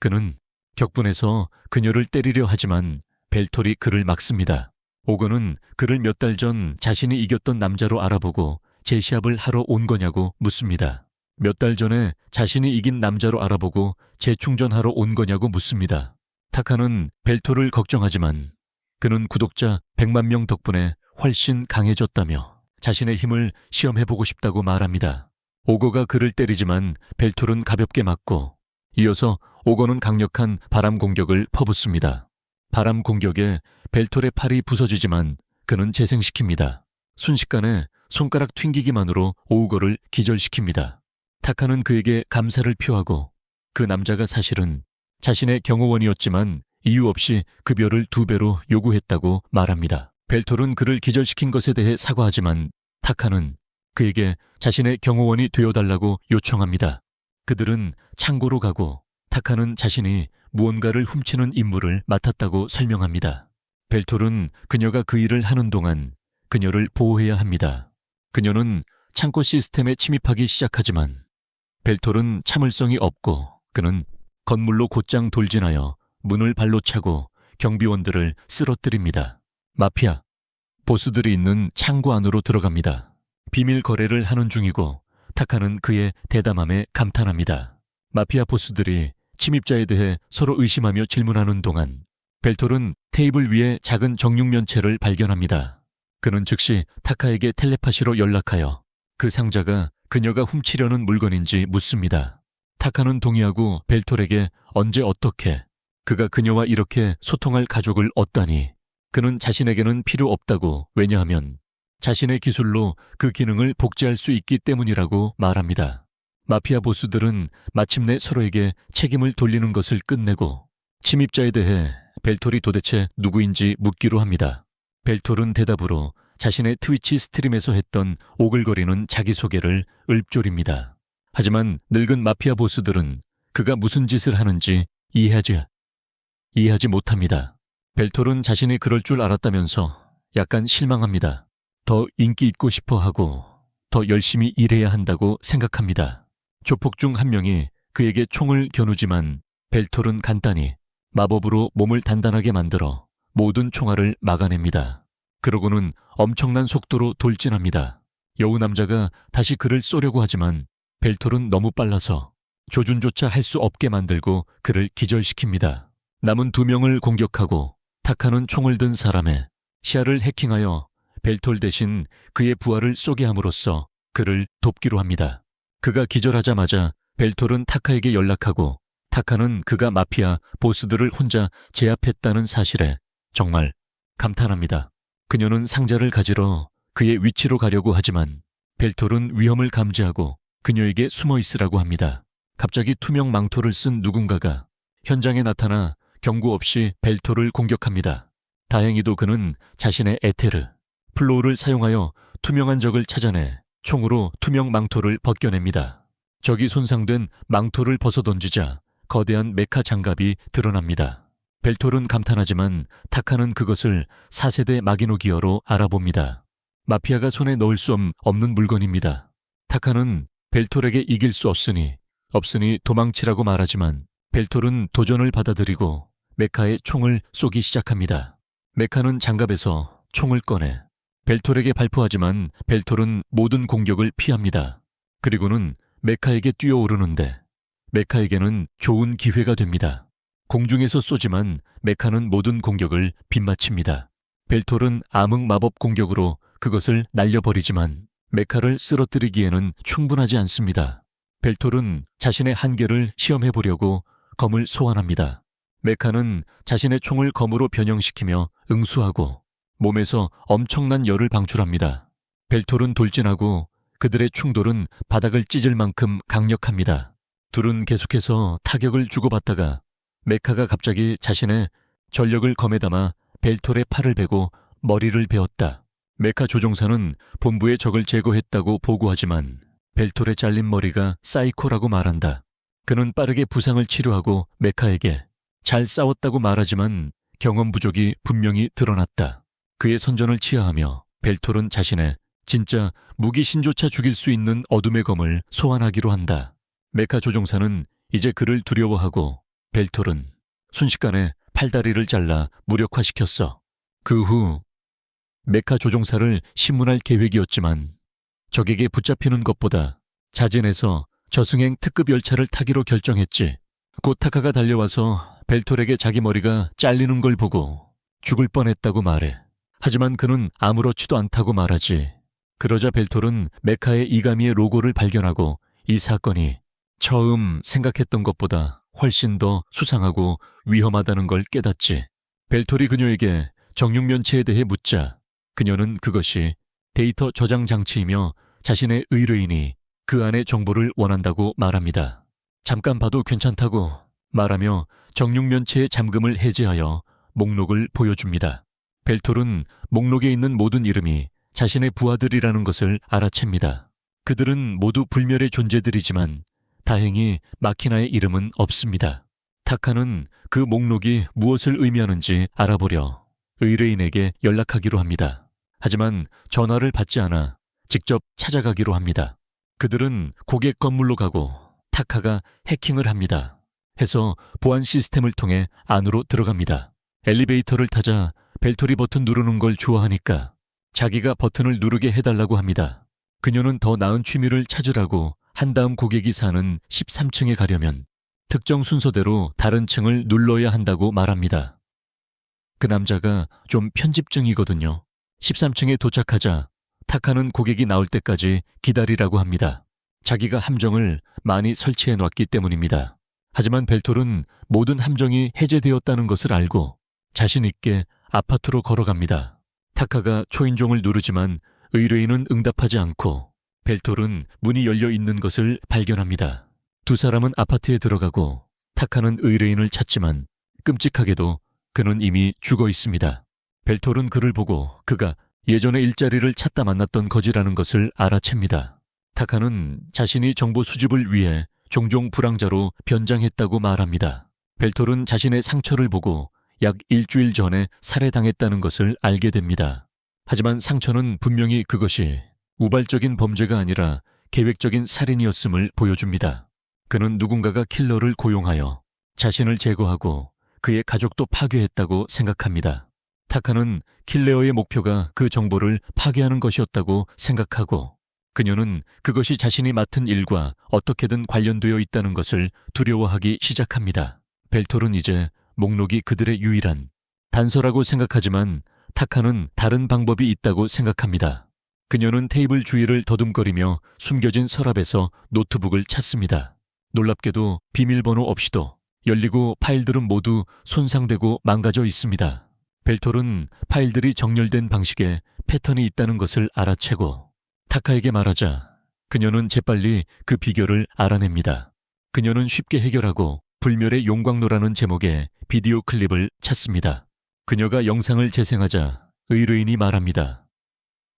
그는 격분해서 그녀를 때리려 하지만 벨톨이 그를 막습니다. 오고는 그를 몇 달 전 자신이 이겼던 남자로 알아보고 재시합을 하러 온 거냐고 묻습니다. 몇 달 전에 자신이 이긴 남자로 알아보고 재충전하러 온 거냐고 묻습니다. 타카는 벨톨을 걱정하지만 그는 구독자 100만 명 덕분에 훨씬 강해졌다며 자신의 힘을 시험해보고 싶다고 말합니다. 오거가 그를 때리지만 벨톨은 가볍게 맞고 이어서 오거는 강력한 바람 공격을 퍼붓습니다. 바람 공격에 벨톨의 팔이 부서지지만 그는 재생시킵니다. 순식간에 손가락 튕기기만으로 오거를 기절시킵니다. 타카는 그에게 감사를 표하고 그 남자가 사실은 자신의 경호원이었지만 이유 없이 급여를 2배로 요구했다고 말합니다. 벨톨은 그를 기절시킨 것에 대해 사과하지만 타카는 그에게 자신의 경호원이 되어달라고 요청합니다. 그들은 창고로 가고 타카는 자신이 무언가를 훔치는 임무를 맡았다고 설명합니다. 벨톨은 그녀가 그 일을 하는 동안 그녀를 보호해야 합니다. 그녀는 창고 시스템에 침입하기 시작하지만 벨톨은 참을성이 없고 그는 건물로 곧장 돌진하여 문을 발로 차고 경비원들을 쓰러뜨립니다. 마피아 보스들이 있는 창고 안으로 들어갑니다. 비밀 거래를 하는 중이고 타카는 그의 대담함에 감탄합니다. 마피아 보스들이 침입자에 대해 서로 의심하며 질문하는 동안 벨톨은 테이블 위에 작은 정육면체를 발견합니다. 그는 즉시 타카에게 텔레파시로 연락하여 그 상자가 그녀가 훔치려는 물건인지 묻습니다. 타카는 동의하고 벨톨에게 언제 어떻게 그가 그녀와 이렇게 소통할 가족을 얻다니 그는 자신에게는 필요 없다고 왜냐하면 자신의 기술로 그 기능을 복제할 수 있기 때문이라고 말합니다. 마피아 보스들은 마침내 서로에게 책임을 돌리는 것을 끝내고 침입자에 대해 벨톨이 도대체 누구인지 묻기로 합니다. 벨톨은 대답으로 자신의 트위치 스트림에서 했던 오글거리는 자기소개를 읊조립니다. 하지만 늙은 마피아 보스들은 그가 무슨 짓을 하는지 이해하지 못합니다. 벨톨은 자신이 그럴 줄 알았다면서 약간 실망합니다. 더 인기 있고 싶어 하고 더 열심히 일해야 한다고 생각합니다. 조폭 중 한 명이 그에게 총을 겨누지만 벨톨은 간단히 마법으로 몸을 단단하게 만들어 모든 총알을 막아냅니다. 그러고는 엄청난 속도로 돌진합니다. 여우 남자가 다시 그를 쏘려고 하지만 벨톨은 너무 빨라서 조준조차 할 수 없게 만들고 그를 기절시킵니다. 남은 2명을 공격하고 타카는 총을 든 사람의 시야를 해킹하여 벨톨 대신 그의 부하를 쏘게 함으로써 그를 돕기로 합니다. 그가 기절하자마자 벨톨은 타카에게 연락하고 타카는 그가 마피아 보스들을 혼자 제압했다는 사실에 정말 감탄합니다. 그녀는 상자를 가지러 그의 위치로 가려고 하지만 벨톨은 위험을 감지하고 그녀에게 숨어 있으라고 합니다. 갑자기 투명 망토를 쓴 누군가가 현장에 나타나 경고 없이 벨톨을 공격합니다. 다행히도 그는 자신의 에테르, 플로우를 사용하여 투명한 적을 찾아내 총으로 투명 망토를 벗겨냅니다. 적이 손상된 망토를 벗어던지자 거대한 메카 장갑이 드러납니다. 벨톨은 감탄하지만 타카는 그것을 4세대 마기노 기어로 알아봅니다. 마피아가 손에 넣을 수 없는 물건입니다. 타카는 벨톨에게 이길 수 없으니 도망치라고 말하지만 벨톨은 도전을 받아들이고 메카에 총을 쏘기 시작합니다. 메카는 장갑에서 총을 꺼내 벨톨에게 발포하지만 벨톨은 모든 공격을 피합니다. 그리고는 메카에게 뛰어오르는데 메카에게는 좋은 기회가 됩니다. 공중에서 쏘지만 메카는 모든 공격을 빗맞춥니다. 벨톨은 암흑 마법 공격으로 그것을 날려버리지만 메카를 쓰러뜨리기에는 충분하지 않습니다. 벨톨은 자신의 한계를 시험해보려고 검을 소환합니다. 메카는 자신의 총을 검으로 변형시키며 응수하고 몸에서 엄청난 열을 방출합니다. 벨톨은 돌진하고 그들의 충돌은 바닥을 찢을 만큼 강력합니다. 둘은 계속해서 타격을 주고받다가 메카가 갑자기 자신의 전력을 검에 담아 벨톨의 팔을 베고 머리를 베었다. 메카 조종사는 본부의 적을 제거했다고 보고하지만 벨톨의 잘린 머리가 사이코라고 말한다. 그는 빠르게 부상을 치료하고 메카에게 잘 싸웠다고 말하지만 경험 부족이 분명히 드러났다. 그의 선전을 치하하며 벨톨은 자신의 진짜 무기신조차 죽일 수 있는 어둠의 검을 소환하기로 한다. 메카 조종사는 이제 그를 두려워하고 벨톨은 순식간에 팔다리를 잘라 무력화시켰어. 그 후 메카 조종사를 신문할 계획이었지만 적에게 붙잡히는 것보다 자진해서 저승행 특급 열차를 타기로 결정했지. 곧 타카가 달려와서 벨톨에게 자기 머리가 잘리는 걸 보고 죽을 뻔했다고 말해. 하지만 그는 아무렇지도 않다고 말하지. 그러자 벨톨은 메카의 이가미의 로고를 발견하고 이 사건이 처음 생각했던 것보다 훨씬 더 수상하고 위험하다는 걸 깨닫지. 벨톨이 그녀에게 정육면체에 대해 묻자 그녀는 그것이 데이터 저장 장치이며 자신의 의뢰인이 그 안의 정보를 원한다고 말합니다. 잠깐 봐도 괜찮다고 말하며 정육면체의 잠금을 해제하여 목록을 보여줍니다. 벨톨은 목록에 있는 모든 이름이 자신의 부하들이라는 것을 알아챕니다. 그들은 모두 불멸의 존재들이지만 다행히 마키나의 이름은 없습니다. 타카는 그 목록이 무엇을 의미하는지 알아보려 의뢰인에게 연락하기로 합니다. 하지만 전화를 받지 않아 직접 찾아가기로 합니다. 그들은 고객 건물로 가고 타카가 해킹을 합니다. 해서 보안 시스템을 통해 안으로 들어갑니다. 엘리베이터를 타자 벨토리 버튼 누르는 걸 좋아하니까 자기가 버튼을 누르게 해달라고 합니다. 그녀는 더 나은 취미를 찾으라고 한 다음 고객이 사는 13층에 가려면 특정 순서대로 다른 층을 눌러야 한다고 말합니다. 그 남자가 좀 편집증이거든요. 13층에 도착하자 타카는 고객이 나올 때까지 기다리라고 합니다. 자기가 함정을 많이 설치해 놨기 때문입니다. 하지만 벨톨은 모든 함정이 해제되었다는 것을 알고 자신 있게 아파트로 걸어갑니다. 타카가 초인종을 누르지만 의뢰인은 응답하지 않고 벨톨은 문이 열려 있는 것을 발견합니다. 두 사람은 아파트에 들어가고 타카는 의뢰인을 찾지만 끔찍하게도 그는 이미 죽어 있습니다. 벨톨은 그를 보고 그가 예전에 일자리를 찾다 만났던 거지라는 것을 알아챕니다. 타카는 자신이 정보 수집을 위해 종종 불황자로 변장했다고 말합니다. 벨톨은 자신의 상처를 보고 약 일주일 전에 살해당했다는 것을 알게 됩니다. 하지만 상처는 분명히 그것이 우발적인 범죄가 아니라 계획적인 살인이었음을 보여줍니다. 그는 누군가가 킬러를 고용하여 자신을 제거하고 그의 가족도 파괴했다고 생각합니다. 타카는 킬레어의 목표가 그 정보를 파괴하는 것이었다고 생각하고 그녀는 그것이 자신이 맡은 일과 어떻게든 관련되어 있다는 것을 두려워하기 시작합니다. 벨톨은 이제 목록이 그들의 유일한 단서라고 생각하지만 타카는 다른 방법이 있다고 생각합니다. 그녀는 테이블 주위를 더듬거리며 숨겨진 서랍에서 노트북을 찾습니다. 놀랍게도 비밀번호 없이도 열리고 파일들은 모두 손상되고 망가져 있습니다. 벨톨은 파일들이 정렬된 방식에 패턴이 있다는 것을 알아채고 타카에게 말하자 그녀는 재빨리 그 비결을 알아냅니다. 그녀는 쉽게 해결하고 불멸의 용광로라는 제목의 비디오 클립을 찾습니다. 그녀가 영상을 재생하자 의뢰인이 말합니다.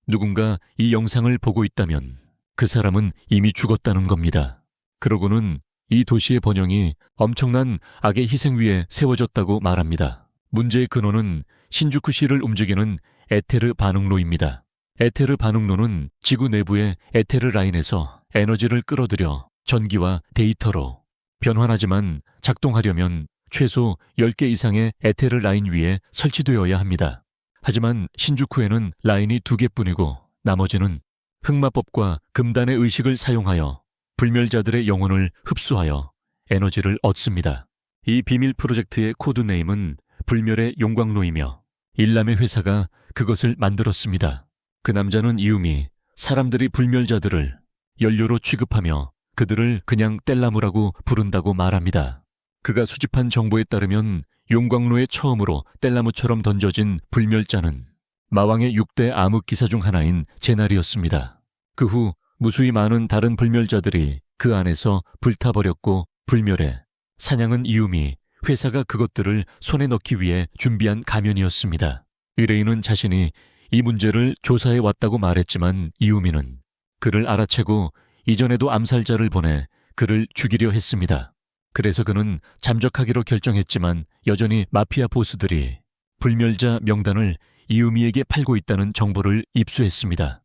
누군가 이 영상을 보고 있다면 그 사람은 이미 죽었다는 겁니다. 그러고는 이 도시의 번영이 엄청난 악의 희생 위에 세워졌다고 말합니다. 문제의 근원은 신주쿠시를 움직이는 에테르 반응로입니다. 에테르 반응로는 지구 내부의 에테르 라인에서 에너지를 끌어들여 전기와 데이터로 변환하지만 작동하려면 최소 10개 이상의 에테르 라인 위에 설치되어야 합니다. 하지만 신주쿠에는 라인이 2개뿐이고 나머지는 흑마법과 금단의 의식을 사용하여 불멸자들의 영혼을 흡수하여 에너지를 얻습니다. 이 비밀 프로젝트의 코드네임은 불멸의 용광로이며 일람의 회사가 그것을 만들었습니다. 그 남자는 이유미 사람들이 불멸자들을 연료로 취급하며 그들을 그냥 뗄나무라고 부른다고 말합니다. 그가 수집한 정보에 따르면 용광로에 처음으로 뗄나무처럼 던져진 불멸자는 마왕의 6대 암흑기사 중 하나인 제날이었습니다. 그 후 무수히 많은 다른 불멸자들이 그 안에서 불타버렸고 불멸해 사냥은 이유미 회사가 그것들을 손에 넣기 위해 준비한 가면이었습니다. 의뢰인은 자신이 이 문제를 조사해 왔다고 말했지만 이유미는 그를 알아채고 이전에도 암살자를 보내 그를 죽이려 했습니다. 그래서 그는 잠적하기로 결정했지만 여전히 마피아 보스들이 불멸자 명단을 이유미에게 팔고 있다는 정보를 입수했습니다.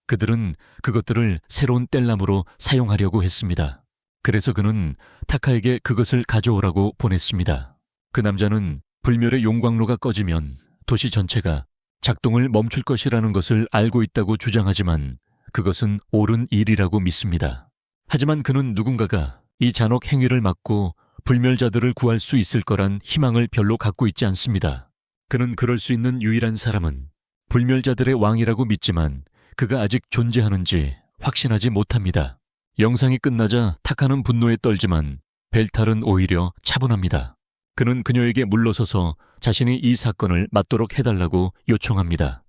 그들은 그것들을 새로운 뗄나무로 사용하려고 했습니다. 그래서 그는 타카에게 그것을 가져오라고 보냈습니다. 그 남자는 불멸의 용광로가 꺼지면 도시 전체가 작동을 멈출 것이라는 것을 알고 있다고 주장하지만 그것은 옳은 일이라고 믿습니다. 하지만 그는 누군가가 이 잔혹 행위를 막고 불멸자들을 구할 수 있을 거란 희망을 별로 갖고 있지 않습니다. 그는 그럴 수 있는 유일한 사람은 불멸자들의 왕이라고 믿지만 그가 아직 존재하는지 확신하지 못합니다. 영상이 끝나자 타카는 분노에 떨지만 벨탈은 오히려 차분합니다. 그는 그녀에게 물러서서 자신이 이 사건을 맡도록 해달라고 요청합니다.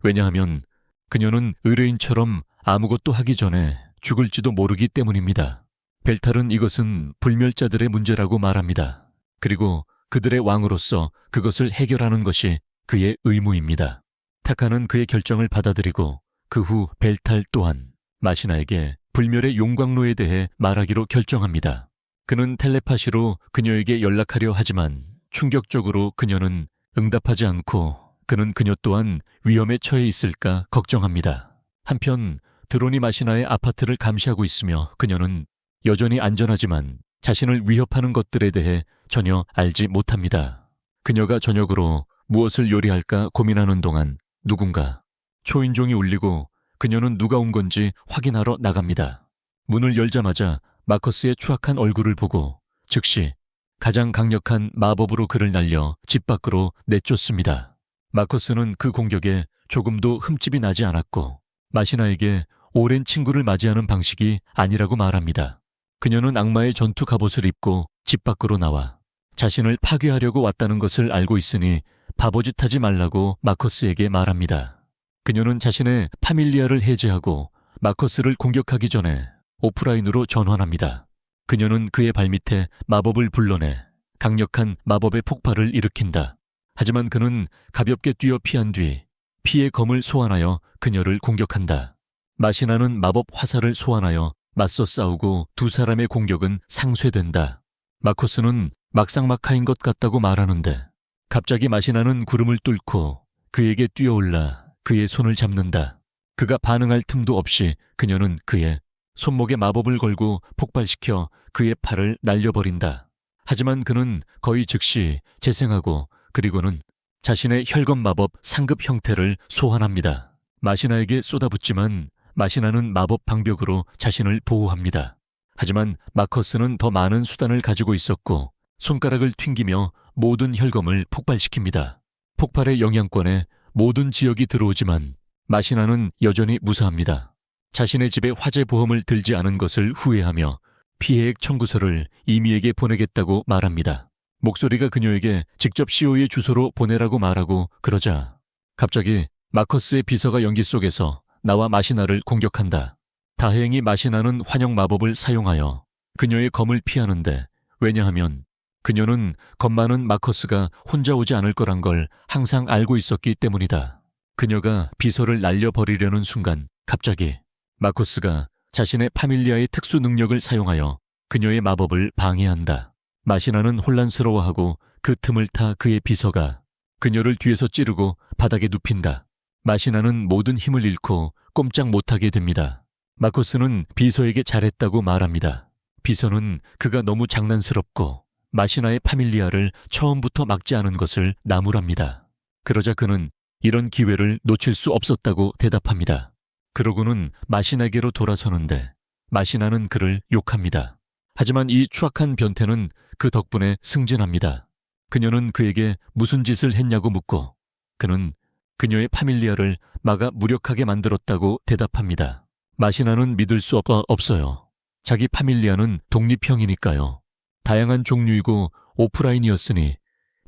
왜냐하면 그녀는 의뢰인처럼 아무것도 하기 전에 죽을지도 모르기 때문입니다. 벨탈은 이것은 불멸자들의 문제라고 말합니다. 그리고 그들의 왕으로서 그것을 해결하는 것이 그의 의무입니다. 타카는 그의 결정을 받아들이고 그 후 벨탈 또한 마시나에게 불멸의 용광로에 대해 말하기로 결정합니다. 그는 텔레파시로 그녀에게 연락하려 하지만 충격적으로 그녀는 응답하지 않고 그는 그녀 또한 위험에 처해 있을까 걱정합니다. 한편 드론이 마시나의 아파트를 감시하고 있으며 그녀는 여전히 안전하지만 자신을 위협하는 것들에 대해 전혀 알지 못합니다. 그녀가 저녁으로 무엇을 요리할까 고민하는 동안 누군가 초인종이 울리고 그녀는 누가 온 건지 확인하러 나갑니다. 문을 열자마자 마커스의 추악한 얼굴을 보고 즉시 가장 강력한 마법으로 그를 날려 집 밖으로 내쫓습니다. 마커스는 그 공격에 조금도 흠집이 나지 않았고 마시나에게 오랜 친구를 맞이하는 방식이 아니라고 말합니다. 그녀는 악마의 전투 갑옷을 입고 집 밖으로 나와 자신을 파괴하려고 왔다는 것을 알고 있으니 바보짓 하지 말라고 마커스에게 말합니다. 그녀는 자신의 파밀리아를 해제하고 마커스를 공격하기 전에 오프라인으로 전환합니다. 그녀는 그의 발밑에 마법을 불러내 강력한 마법의 폭발을 일으킨다. 하지만 그는 가볍게 뛰어 피한 뒤 피의 검을 소환하여 그녀를 공격한다. 마시나는 마법 화살을 소환하여 맞서 싸우고 두 사람의 공격은 상쇄된다. 마커스는 막상막하인 것 같다고 말하는데 갑자기 마시나는 구름을 뚫고 그에게 뛰어올라 그의 손을 잡는다. 그가 반응할 틈도 없이 그녀는 그의 손목에 마법을 걸고 폭발시켜 그의 팔을 날려버린다. 하지만 그는 거의 즉시 재생하고 그리고는 자신의 혈검 마법 상급 형태를 소환합니다. 마시나에게 쏟아붓지만 마시나는 마법 방벽으로 자신을 보호합니다. 하지만 마커스는 더 많은 수단을 가지고 있었고 손가락을 튕기며 모든 혈검을 폭발시킵니다. 폭발의 영향권에 모든 지역이 들어오지만 마시나는 여전히 무사합니다. 자신의 집에 화재 보험을 들지 않은 것을 후회하며 피해액 청구서를 이미에게 보내겠다고 말합니다. 목소리가 그녀에게 직접 CO의 주소로 보내라고 말하고 그러자 갑자기 마커스의 비서가 연기 속에서 나와 마시나를 공격한다. 다행히 마시나는 환영 마법을 사용하여 그녀의 검을 피하는데 왜냐하면 그녀는 겁 많은 마커스가 혼자 오지 않을 거란 걸 항상 알고 있었기 때문이다. 그녀가 비서를 날려버리려는 순간 갑자기 마커스가 자신의 파밀리아의 특수 능력을 사용하여 그녀의 마법을 방해한다. 마시나는 혼란스러워하고 그 틈을 타 그의 비서가 그녀를 뒤에서 찌르고 바닥에 눕힌다. 마시나는 모든 힘을 잃고 꼼짝 못하게 됩니다. 마커스는 비서에게 잘했다고 말합니다. 비서는 그가 너무 장난스럽고 마시나의 파밀리아를 처음부터 막지 않은 것을 나무랍니다. 그러자 그는 이런 기회를 놓칠 수 없었다고 대답합니다. 그러고는 마시나에게로 돌아서는데 마시나는 그를 욕합니다. 하지만 이 추악한 변태는 그 덕분에 승진합니다. 그녀는 그에게 무슨 짓을 했냐고 묻고 그는 그녀의 파밀리아를 막아 무력하게 만들었다고 대답합니다. 마시나는 믿을 수 없어요. 자기 파밀리아는 독립형이니까요. 다양한 종류이고 오프라인이었으니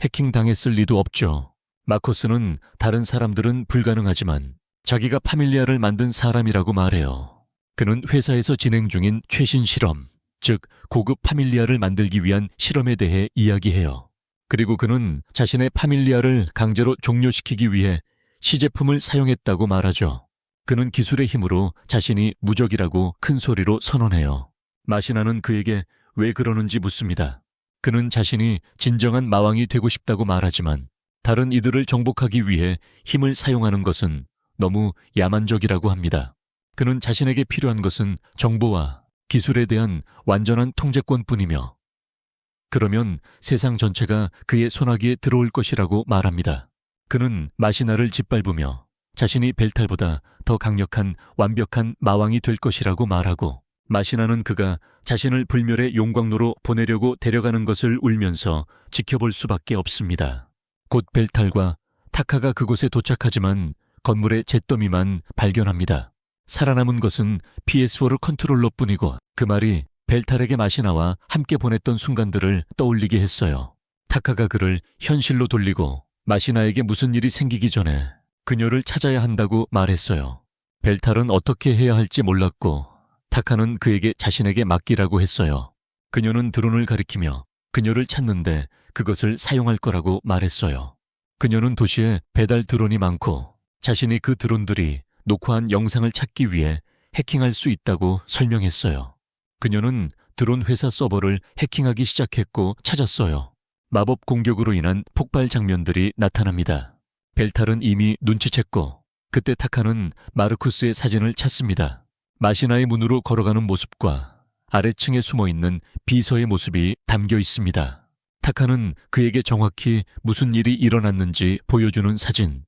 해킹당했을 리도 없죠. 마커스는 다른 사람들은 불가능하지만 자기가 파밀리아를 만든 사람이라고 말해요. 그는 회사에서 진행 중인 최신 실험, 즉 고급 파밀리아를 만들기 위한 실험에 대해 이야기해요. 그리고 그는 자신의 파밀리아를 강제로 종료시키기 위해 시제품을 사용했다고 말하죠. 그는 기술의 힘으로 자신이 무적이라고 큰 소리로 선언해요. 마시나는 그에게 왜 그러는지 묻습니다. 그는 자신이 진정한 마왕이 되고 싶다고 말하지만 다른 이들을 정복하기 위해 힘을 사용하는 것은 너무 야만적이라고 합니다. 그는 자신에게 필요한 것은 정보와 기술에 대한 완전한 통제권뿐이며 그러면 세상 전체가 그의 손아귀에 들어올 것이라고 말합니다. 그는 마시나를 짓밟으며 자신이 벨탈보다 더 강력한 완벽한 마왕이 될 것이라고 말하고 마시나는 그가 자신을 불멸의 용광로로 보내려고 데려가는 것을 울면서 지켜볼 수밖에 없습니다. 곧 벨탈과 타카가 그곳에 도착하지만 건물의 잿더미만 발견합니다. 살아남은 것은 PS4 컨트롤러뿐이고 그 말이 벨탈에게 마시나와 함께 보냈던 순간들을 떠올리게 했어요. 타카가 그를 현실로 돌리고 마시나에게 무슨 일이 생기기 전에 그녀를 찾아야 한다고 말했어요. 벨탈은 어떻게 해야 할지 몰랐고 타카는 그에게 자신에게 맡기라고 했어요. 그녀는 드론을 가리키며 그녀를 찾는데 그것을 사용할 거라고 말했어요. 그녀는 도시에 배달 드론이 많고 자신이 그 드론들이 녹화한 영상을 찾기 위해 해킹할 수 있다고 설명했어요. 그녀는 드론 회사 서버를 해킹하기 시작했고 찾았어요. 마법 공격으로 인한 폭발 장면들이 나타납니다. 벨탈은 이미 눈치챘고 그때 타카는 마르쿠스의 사진을 찾습니다. 마시나의 문으로 걸어가는 모습과 아래층에 숨어있는 비서의 모습이 담겨 있습니다. 타카는 그에게 정확히 무슨 일이 일어났는지 보여주는 사진.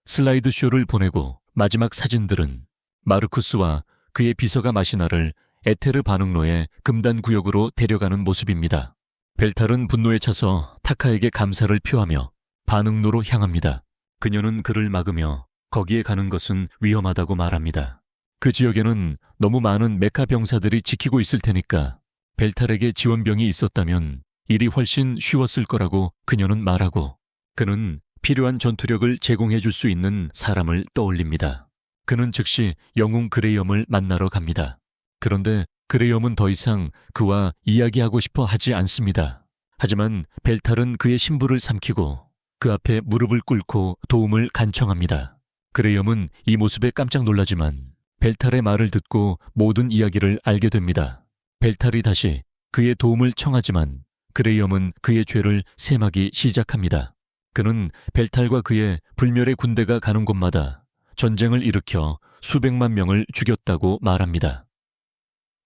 슬라이드쇼를 보내고 마지막 사진들은 마르쿠스와 그의 비서가 마시나를 에테르 반응로의 금단 구역으로 데려가는 모습입니다. 벨탈은 분노에 차서 타카에게 감사를 표하며 반응로로 향합니다. 그녀는 그를 막으며 거기에 가는 것은 위험하다고 말합니다. 그 지역에는 너무 많은 메카 병사들이 지키고 있을 테니까 벨탈에게 지원병이 있었다면 일이 훨씬 쉬웠을 거라고 그녀는 말하고 그는 필요한 전투력을 제공해 줄 수 있는 사람을 떠올립니다. 그는 즉시 영웅 그레이엄을 만나러 갑니다. 그런데 그레이엄은 더 이상 그와 이야기하고 싶어 하지 않습니다. 하지만 벨탈은 그의 신부를 삼키고 그 앞에 무릎을 꿇고 도움을 간청합니다. 그레이엄은 이 모습에 깜짝 놀라지만 벨탈의 말을 듣고 모든 이야기를 알게 됩니다. 벨탈이 다시 그의 도움을 청하지만 그레이엄은 그의 죄를 셈하기 시작합니다. 그는 벨탈과 그의 불멸의 군대가 가는 곳마다 전쟁을 일으켜 수백만 명을 죽였다고 말합니다.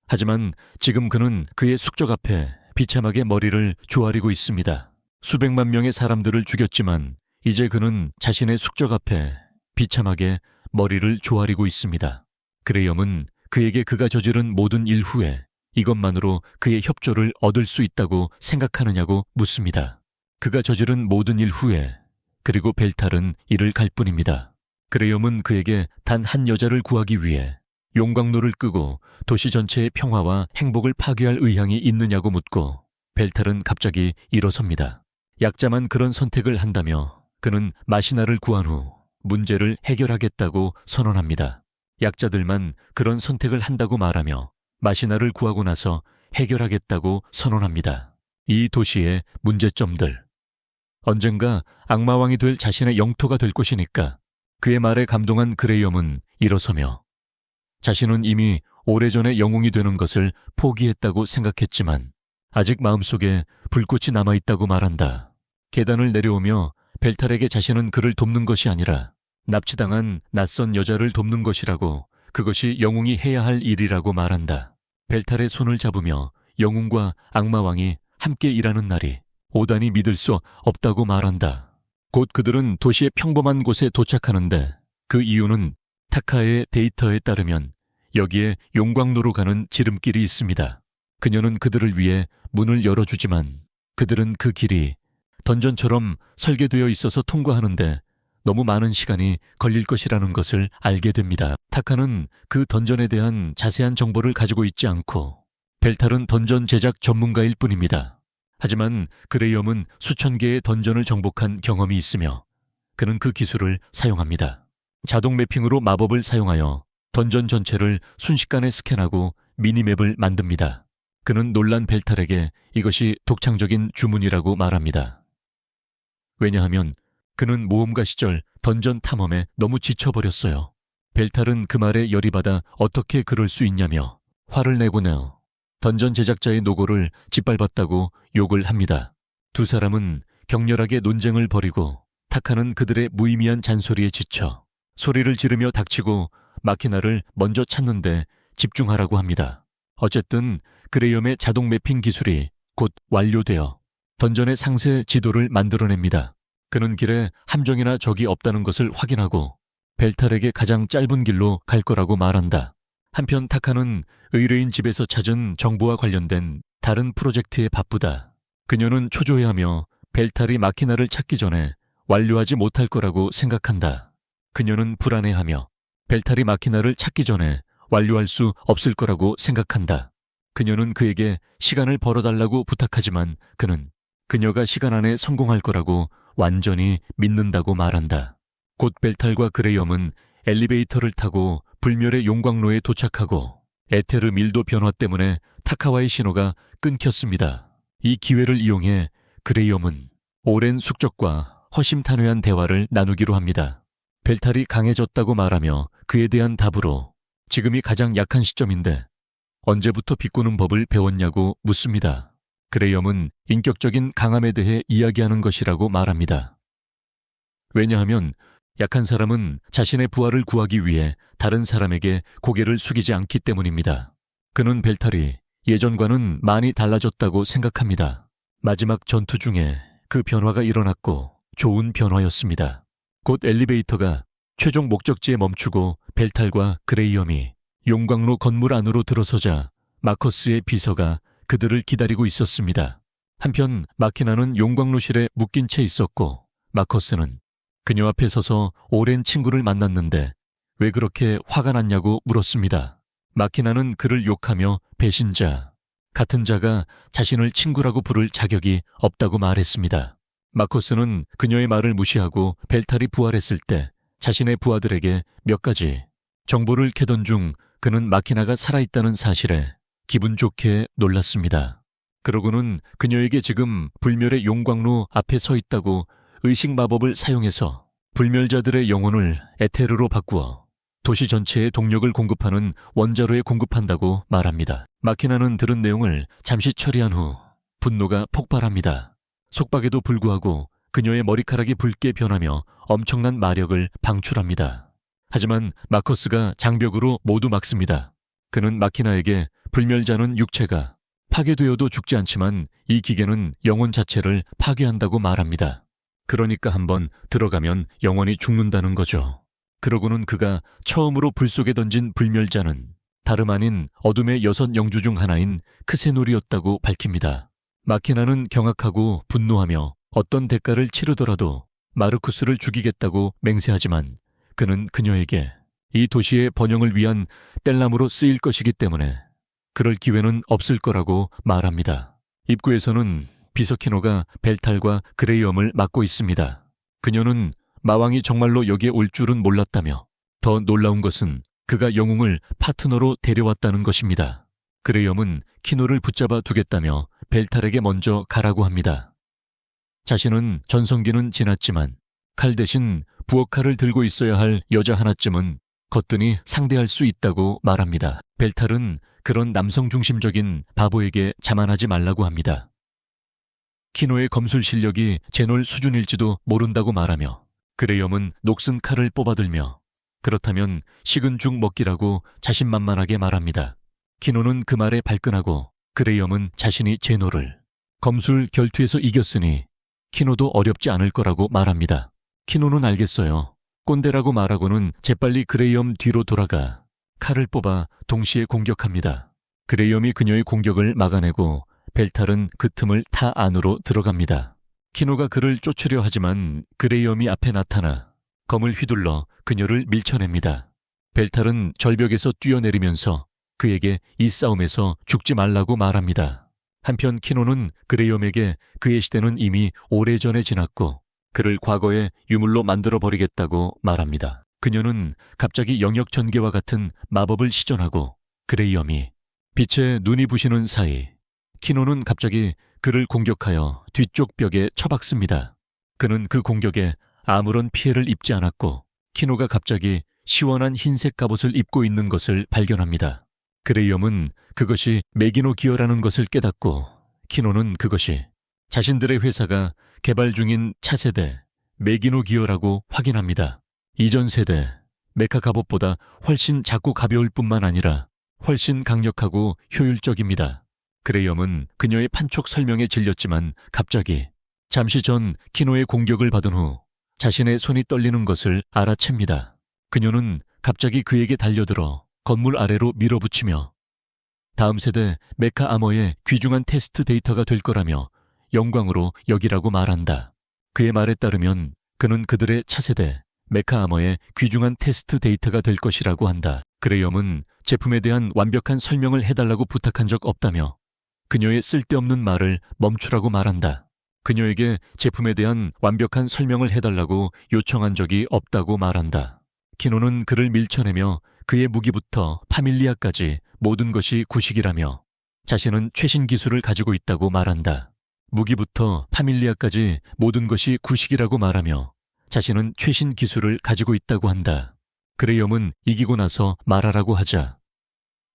하지만 지금 그는 그의 숙적 앞에 비참하게 머리를 조아리고 있습니다. 수백만 명의 사람들을 죽였지만 이제 그는 자신의 숙적 앞에 비참하게 머리를 조아리고 있습니다. 그레이엄은 그에게 그가 저지른 모든 일 후에 이것만으로 그의 협조를 얻을 수 있다고 생각하느냐고 묻습니다. 그가 저지른 모든 일 후에 그리고 벨탈은 이를 갈 뿐입니다. 그레이엄은 그에게 단 한 여자를 구하기 위해 용광로를 끄고 도시 전체의 평화와 행복을 파괴할 의향이 있느냐고 묻고 벨탈은 갑자기 일어섭니다. 약자만 그런 선택을 한다며 그는 마시나를 구한 후 문제를 해결하겠다고 선언합니다. 약자들만 그런 선택을 한다고 말하며 마시나를 구하고 나서 해결하겠다고 선언합니다. 이 도시의 문제점들. 언젠가 악마왕이 될 자신의 영토가 될 것이니까 그의 말에 감동한 그레이엄은 일어서며 자신은 이미 오래전에 영웅이 되는 것을 포기했다고 생각했지만 아직 마음속에 불꽃이 남아있다고 말한다. 계단을 내려오며 벨탈에게 자신은 그를 돕는 것이 아니라 납치당한 낯선 여자를 돕는 것이라고 그것이 영웅이 해야 할 일이라고 말한다. 벨탈의 손을 잡으며 영웅과 악마왕이 함께 일하는 날이 오다니 믿을 수 없다고 말한다. 곧 그들은 도시의 평범한 곳에 도착하는데 그 이유는 타카의 데이터에 따르면 여기에 용광로로 가는 지름길이 있습니다. 그녀는 그들을 위해 문을 열어주지만 그들은 그 길이 던전처럼 설계되어 있어서 통과하는데 너무 많은 시간이 걸릴 것이라는 것을 알게 됩니다. 타카는 그 던전에 대한 자세한 정보를 가지고 있지 않고 벨탈은 던전 제작 전문가일 뿐입니다. 하지만 그레이엄은 수천 개의 던전을 정복한 경험이 있으며 그는 그 기술을 사용합니다. 자동 매핑으로 마법을 사용하여 던전 전체를 순식간에 스캔하고 미니맵을 만듭니다. 그는 놀란 벨탈에게 이것이 독창적인 주문이라고 말합니다. 왜냐하면 그는 모험가 시절 던전 탐험에 너무 지쳐버렸어요. 벨탈은 그 말에 열이 받아 어떻게 그럴 수 있냐며 화를 내고는 던전 제작자의 노고를 짓밟았다고 욕을 합니다. 두 사람은 격렬하게 논쟁을 벌이고 타카는 그들의 무의미한 잔소리에 지쳐 소리를 지르며 닥치고 마키나를 먼저 찾는데 집중하라고 합니다. 어쨌든 그레이엄의 자동 매핑 기술이 곧 완료되어 던전의 상세 지도를 만들어냅니다. 그는 길에 함정이나 적이 없다는 것을 확인하고 벨탈에게 가장 짧은 길로 갈 거라고 말한다. 한편 타카는 의뢰인 집에서 찾은 정보와 관련된 다른 프로젝트에 바쁘다. 그녀는 초조해하며 벨탈이 마키나를 찾기 전에 완료하지 못할 거라고 생각한다. 그녀는 불안해하며 벨탈이 마키나를 찾기 전에 완료할 수 없을 거라고 생각한다. 그녀는 그에게 시간을 벌어달라고 부탁하지만 그는 그녀가 시간 안에 성공할 거라고 완전히 믿는다고 말한다. 곧 벨탈과 그레이엄은 엘리베이터를 타고 불멸의 용광로에 도착하고 에테르 밀도 변화 때문에 타카와의 신호가 끊겼습니다. 이 기회를 이용해 그레이엄은 오랜 숙적과 허심탄회한 대화를 나누기로 합니다. 벨탈이 강해졌다고 말하며 그에 대한 답으로 지금이 가장 약한 시점인데 언제부터 비꼬는 법을 배웠냐고 묻습니다. 그레이엄은 인격적인 강함에 대해 이야기하는 것이라고 말합니다. 왜냐하면 약한 사람은 자신의 부하를 구하기 위해 다른 사람에게 고개를 숙이지 않기 때문입니다. 그는 벨탈이 예전과는 많이 달라졌다고 생각합니다. 마지막 전투 중에 그 변화가 일어났고 좋은 변화였습니다. 곧 엘리베이터가 최종 목적지에 멈추고 벨탈과 그레이엄이 용광로 건물 안으로 들어서자 마커스의 비서가 그들을 기다리고 있었습니다. 한편 마키나는 용광로실에 묶인 채 있었고 마커스는 그녀 앞에 서서 오랜 친구를 만났는데 왜 그렇게 화가 났냐고 물었습니다. 마키나는 그를 욕하며 배신자, 같은 자가 자신을 친구라고 부를 자격이 없다고 말했습니다. 마커스는 그녀의 말을 무시하고 벨탈이 부활했을 때 자신의 부하들에게 몇 가지 정보를 캐던 중 그는 마키나가 살아있다는 사실에 기분 좋게 놀랐습니다. 그러고는 그녀에게 지금 불멸의 용광로 앞에 서 있다고 의식 마법을 사용해서 불멸자들의 영혼을 에테르로 바꾸어 도시 전체에 동력을 공급하는 원자로에 공급한다고 말합니다. 마키나는 들은 내용을 잠시 처리한 후 분노가 폭발합니다. 속박에도 불구하고 그녀의 머리카락이 붉게 변하며 엄청난 마력을 방출합니다. 하지만 마커스가 장벽으로 모두 막습니다. 그는 마키나에게 불멸자는 육체가 파괴되어도 죽지 않지만 이 기계는 영혼 자체를 파괴한다고 말합니다. 그러니까 한번 들어가면 영원히 죽는다는 거죠. 그러고는 그가 처음으로 불 속에 던진 불멸자는 다름 아닌 어둠의 6 영주 중 하나인 크세놀이었다고 밝힙니다. 마키나는 경악하고 분노하며 어떤 대가를 치르더라도 마르쿠스를 죽이겠다고 맹세하지만 그는 그녀에게 이 도시의 번영을 위한 뗄나무로 쓰일 것이기 때문에 그럴 기회는 없을 거라고 말합니다. 입구에서는 비서키노가 벨탈과 그레이엄을 막고 있습니다. 그녀는 마왕이 정말로 여기에 올 줄은 몰랐다며 더 놀라운 것은 그가 영웅을 파트너로 데려왔다는 것입니다. 그레이엄은 키노를 붙잡아 두겠다며 벨탈에게 먼저 가라고 합니다. 자신은 전성기는 지났지만 칼 대신 부엌칼을 들고 있어야 할 여자 하나쯤은 거뜬히 상대할 수 있다고 말합니다. 벨탈은 그런 남성 중심적인 바보에게 자만하지 말라고 합니다. 키노의 검술 실력이 제놀 수준일지도 모른다고 말하며 그레이엄은 녹슨 칼을 뽑아들며 그렇다면 식은 죽 먹기라고 자신만만하게 말합니다. 키노는 그 말에 발끈하고 그레이엄은 자신이 제놀을 검술 결투에서 이겼으니 키노도 어렵지 않을 거라고 말합니다. 키노는 알겠어요. 꼰대라고 말하고는 재빨리 그레이엄 뒤로 돌아가 칼을 뽑아 동시에 공격합니다. 그레이엄이 그녀의 공격을 막아내고 벨탈은 그 틈을 타 안으로 들어갑니다. 키노가 그를 쫓으려 하지만 그레이엄이 앞에 나타나 검을 휘둘러 그녀를 밀쳐냅니다. 벨탈은 절벽에서 뛰어내리면서 그에게 이 싸움에서 죽지 말라고 말합니다. 한편 키노는 그레이엄에게 그의 시대는 이미 오래전에 지났고 그를 과거에 유물로 만들어버리겠다고 말합니다. 그녀는 갑자기 영역 전개와 같은 마법을 시전하고 그레이엄이 빛에 눈이 부시는 사이 키노는 갑자기 그를 공격하여 뒤쪽 벽에 처박습니다. 그는 그 공격에 아무런 피해를 입지 않았고 키노가 갑자기 시원한 흰색 갑옷을 입고 있는 것을 발견합니다. 그레이엄은 그것이 메기노 기어라는 것을 깨닫고 키노는 그것이 자신들의 회사가 개발 중인 차세대 메기노 기어라고 확인합니다. 이전 세대 메카 갑옷보다 훨씬 작고 가벼울 뿐만 아니라 훨씬 강력하고 효율적입니다. 그레이엄은 그녀의 판촉 설명에 질렸지만 갑자기 잠시 전 키노의 공격을 받은 후 자신의 손이 떨리는 것을 알아챕니다. 그녀는 갑자기 그에게 달려들어 건물 아래로 밀어붙이며 다음 세대 메카 아머의 귀중한 테스트 데이터가 될 거라며 영광으로 여기라고 말한다. 그의 말에 따르면 그는 그들의 차세대 메카 아머의 귀중한 테스트 데이터가 될 것이라고 한다. 그레이엄은 제품에 대한 완벽한 설명을 해달라고 부탁한 적 없다며 그녀의 쓸데없는 말을 멈추라고 말한다. 그녀에게 제품에 대한 완벽한 설명을 해달라고 요청한 적이 없다고 말한다. 키노는 그를 밀쳐내며 그의 무기부터 파밀리아까지 모든 것이 구식이라며 자신은 최신 기술을 가지고 있다고 말한다. 무기부터 파밀리아까지 모든 것이 구식이라고 말하며 자신은 최신 기술을 가지고 있다고 한다. 그레이엄은 이기고 나서 말하라고 하자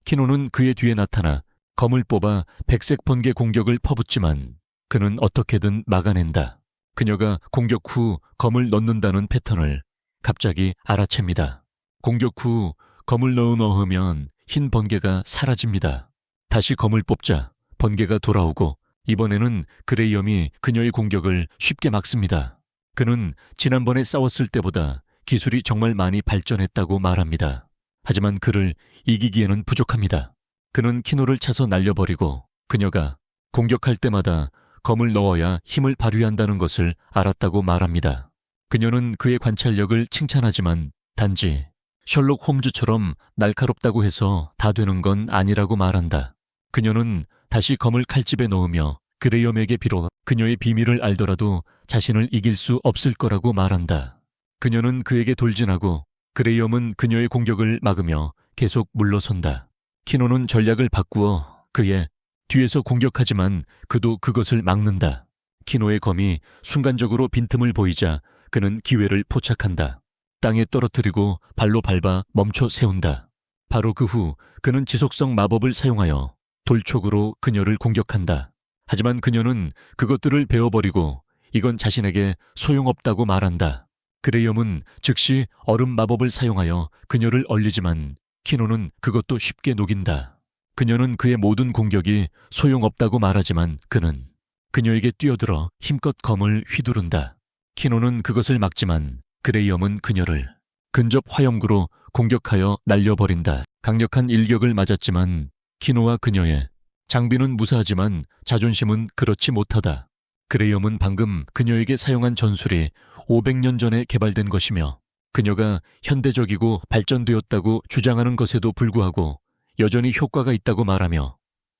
키노는 그의 뒤에 나타나 검을 뽑아 백색 번개 공격을 퍼붓지만 그는 어떻게든 막아낸다. 그녀가 공격 후 검을 넣는다는 패턴을 갑자기 알아챕니다. 공격 후 검을 넣으면 흰 번개가 사라집니다. 다시 검을 뽑자 번개가 돌아오고 이번에는 그레이엄이 그녀의 공격을 쉽게 막습니다. 그는 지난번에 싸웠을 때보다 기술이 정말 많이 발전했다고 말합니다. 하지만 그를 이기기에는 부족합니다. 그는 키노를 차서 날려버리고 그녀가 공격할 때마다 검을 넣어야 힘을 발휘한다는 것을 알았다고 말합니다. 그녀는 그의 관찰력을 칭찬하지만 단지 셜록 홈즈처럼 날카롭다고 해서 다 되는 건 아니라고 말한다. 그녀는 다시 검을 칼집에 넣으며 그레이엄에게 비록 그녀의 비밀을 알더라도 자신을 이길 수 없을 거라고 말한다. 그녀는 그에게 돌진하고 그레이엄은 그녀의 공격을 막으며 계속 물러선다. 키노는 전략을 바꾸어 그의 뒤에서 공격하지만 그도 그것을 막는다. 키노의 검이 순간적으로 빈틈을 보이자 그는 기회를 포착한다. 땅에 떨어뜨리고 발로 밟아 멈춰 세운다. 바로 그 후 그는 지속성 마법을 사용하여 돌촉으로 그녀를 공격한다. 하지만 그녀는 그것들을 베어버리고 이건 자신에게 소용없다고 말한다. 그레이엄은 즉시 얼음 마법을 사용하여 그녀를 얼리지만 키노는 그것도 쉽게 녹인다. 그녀는 그의 모든 공격이 소용없다고 말하지만 그는 그녀에게 뛰어들어 힘껏 검을 휘두른다. 키노는 그것을 막지만 그레이엄은 그녀를 근접 화염구로 공격하여 날려버린다. 강력한 일격을 맞았지만 키노와 그녀의 장비는 무사하지만 자존심은 그렇지 못하다. 그레이엄은 방금 그녀에게 사용한 전술이 500년 전에 개발된 것이며 그녀가 현대적이고 발전되었다고 주장하는 것에도 불구하고 여전히 효과가 있다고 말하며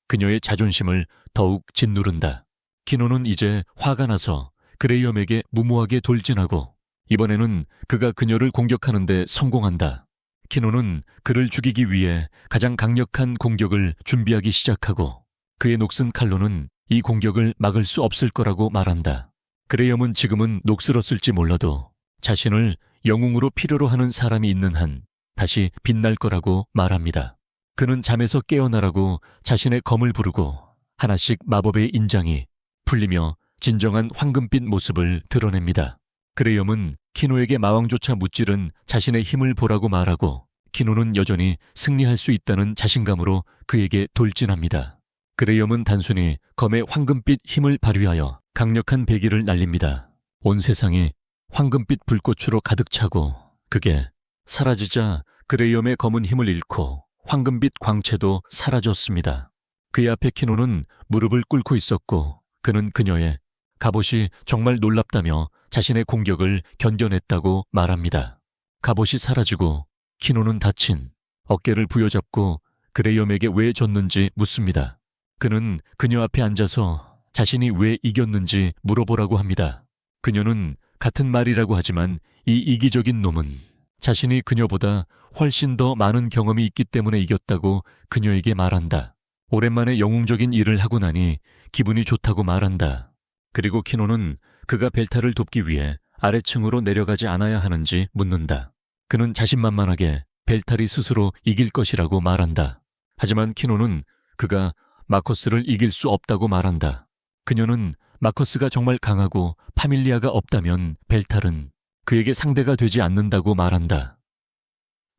그녀의 자존심을 더욱 짓누른다. 키노는 이제 화가 나서 그레이엄에게 무모하게 돌진하고 이번에는 그가 그녀를 공격하는데 성공한다. 키노는 그를 죽이기 위해 가장 강력한 공격을 준비하기 시작하고 그의 녹슨 칼로는 이 공격을 막을 수 없을 거라고 말한다. 그레이엄은 지금은 녹슬었을지 몰라도 자신을 영웅으로 필요로 하는 사람이 있는 한 다시 빛날 거라고 말합니다. 그는 잠에서 깨어나라고 자신의 검을 부르고 하나씩 마법의 인장이 풀리며 진정한 황금빛 모습을 드러냅니다. 그레이엄은 키노에게 마왕조차 무찌른 자신의 힘을 보라고 말하고 키노는 여전히 승리할 수 있다는 자신감으로 그에게 돌진합니다. 그레이엄은 단순히 검의 황금빛 힘을 발휘하여 강력한 배기를 날립니다. 온 세상이 황금빛 불꽃으로 가득 차고 그게 사라지자 그레이엄의 검은 힘을 잃고 황금빛 광채도 사라졌습니다. 그의 앞에 키노는 무릎을 꿇고 있었고 그는 그녀의 갑옷이 정말 놀랍다며 자신의 공격을 견뎌냈다고 말합니다. 갑옷이 사라지고 키노는 다친 어깨를 부여잡고 그레이엄에게 왜 졌는지 묻습니다. 그는 그녀 앞에 앉아서 자신이 왜 이겼는지 물어보라고 합니다. 그녀는 같은 말이라고 하지만 이 이기적인 놈은 자신이 그녀보다 훨씬 더 많은 경험이 있기 때문에 이겼다고 그녀에게 말한다. 오랜만에 영웅적인 일을 하고 나니 기분이 좋다고 말한다. 그리고 키노는 그가 벨타를 돕기 위해 아래층으로 내려가지 않아야 하는지 묻는다. 그는 자신만만하게 벨탈이 스스로 이길 것이라고 말한다. 하지만 키노는 그가 마커스를 이길 수 없다고 말한다. 그녀는 마커스가 정말 강하고 파밀리아가 없다면 벨탈은 그에게 상대가 되지 않는다고 말한다.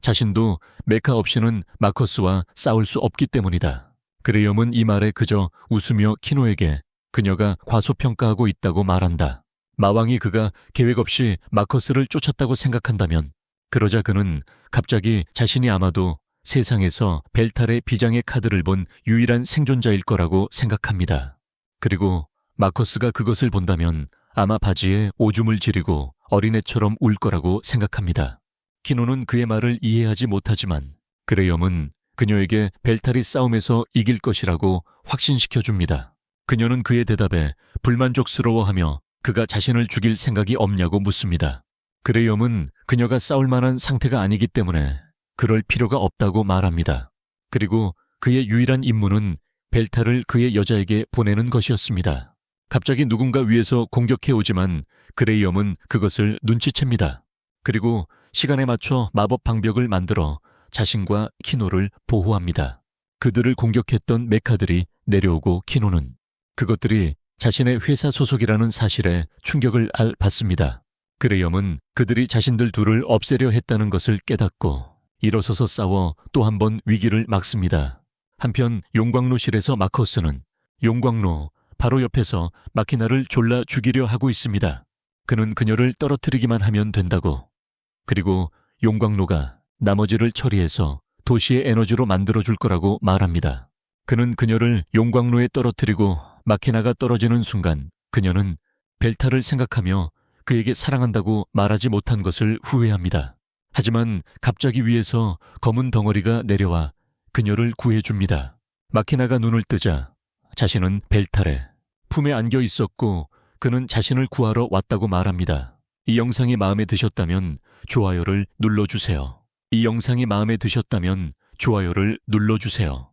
자신도 메카 없이는 마커스와 싸울 수 없기 때문이다. 그레이엄은 이 말에 그저 웃으며 키노에게 그녀가 과소평가하고 있다고 말한다. 마왕이 그가 계획 없이 마커스를 쫓았다고 생각한다면 그러자 그는 갑자기 자신이 아마도 세상에서 벨탈의 비장의 카드를 본 유일한 생존자일 거라고 생각합니다. 그리고 마커스가 그것을 본다면 아마 바지에 오줌을 지리고 어린애처럼 울 거라고 생각합니다. 키노는 그의 말을 이해하지 못하지만 그레이엄은 그녀에게 벨탈이 싸움에서 이길 것이라고 확신시켜줍니다. 그녀는 그의 대답에 불만족스러워하며 그가 자신을 죽일 생각이 없냐고 묻습니다. 그레이엄은 그녀가 싸울 만한 상태가 아니기 때문에 그럴 필요가 없다고 말합니다. 그리고 그의 유일한 임무는 벨탈을 그의 여자에게 보내는 것이었습니다. 갑자기 누군가 위에서 공격해 오지만 그레이엄은 그것을 눈치챕니다. 그리고 시간에 맞춰 마법 방벽을 만들어 자신과 키노를 보호합니다. 그들을 공격했던 메카들이 내려오고 키노는 그것들이 자신의 회사 소속이라는 사실에 충격을 받습니다. 그레이엄은 그들이 자신들 둘을 없애려 했다는 것을 깨닫고 일어서서 싸워 또 한 번 위기를 막습니다. 한편 용광로실에서 마커스는 용광로 바로 옆에서 마키나를 졸라 죽이려 하고 있습니다. 그는 그녀를 떨어뜨리기만 하면 된다고. 그리고 용광로가 나머지를 처리해서 도시의 에너지로 만들어줄 거라고 말합니다. 그는 그녀를 용광로에 떨어뜨리고 마키나가 떨어지는 순간 그녀는 벨타를 생각하며 그에게 사랑한다고 말하지 못한 것을 후회합니다. 하지만 갑자기 위에서 검은 덩어리가 내려와 그녀를 구해줍니다. 마키나가 눈을 뜨자 자신은 벨타레 품에 안겨 있었고 그는 자신을 구하러 왔다고 말합니다. 이 영상이 마음에 드셨다면 좋아요를 눌러주세요. 이 영상이 마음에 드셨다면 좋아요를 눌러주세요.